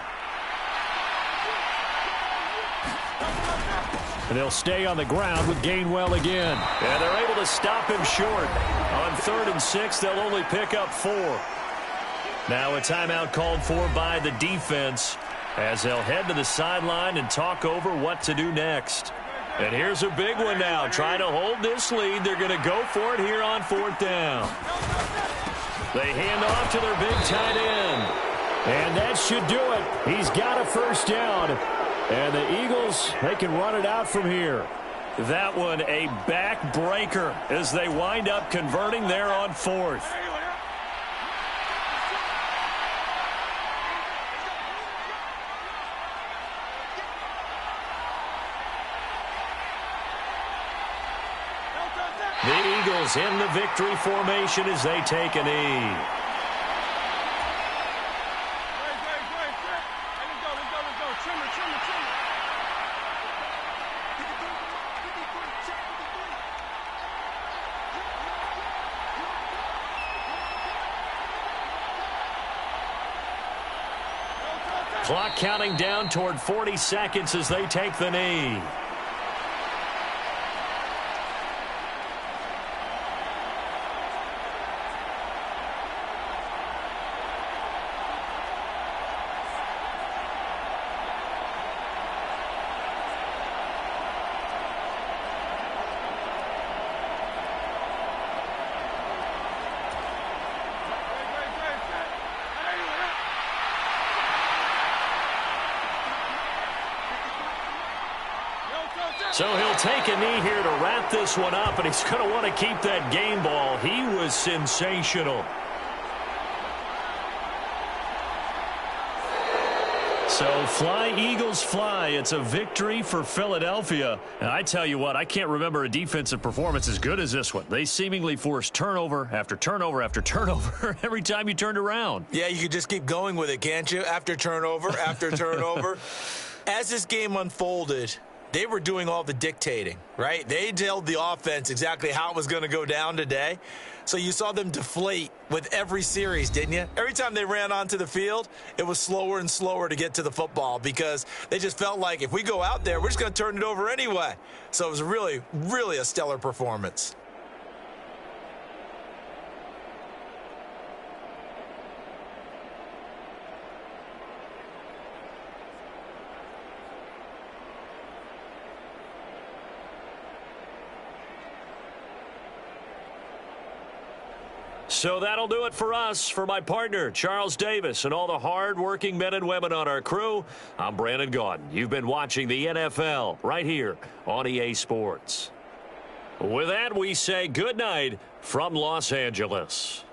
And they'll stay on the ground with Gainwell again. And they're able to stop him short. On 3rd and 6, they'll only pick up 4. Now a timeout called for by the defense as they'll head to the sideline and talk over what to do next. And here's a big one now. Trying to hold this lead. They're going to go for it here on 4th down. They hand off to their big tight end. And that should do it. He's got a 1st down. And the Eagles, they can run it out from here. That one a backbreaker as they wind up converting there on 4th. The Eagles in the victory formation as they take a knee. Clock counting down toward 40 seconds as they take the knee. So he'll take a knee here to wrap this one up, and he's going to want to keep that game ball. He was sensational. So fly, Eagles, fly. It's a victory for Philadelphia. And I tell you what, I can't remember a defensive performance as good as this one. They seemingly forced turnover after turnover after turnover every time you turned around. Yeah, you could just keep going with it, can't you? After turnover, after turnover. As this game unfolded, they were doing all the dictating, right? They told the offense exactly how it was going to go down today. So you saw them deflate with every series, didn't you? Every time they ran onto the field, it was slower and slower to get to the football because they just felt like if we go out there, we're just going to turn it over anyway. So it was really, really a stellar performance. So that'll do it for us. For my partner, Charles Davis, and all the hard-working men and women on our crew, I'm Brandon Gaudin. You've been watching the NFL right here on EA Sports. With that, we say good night from Los Angeles.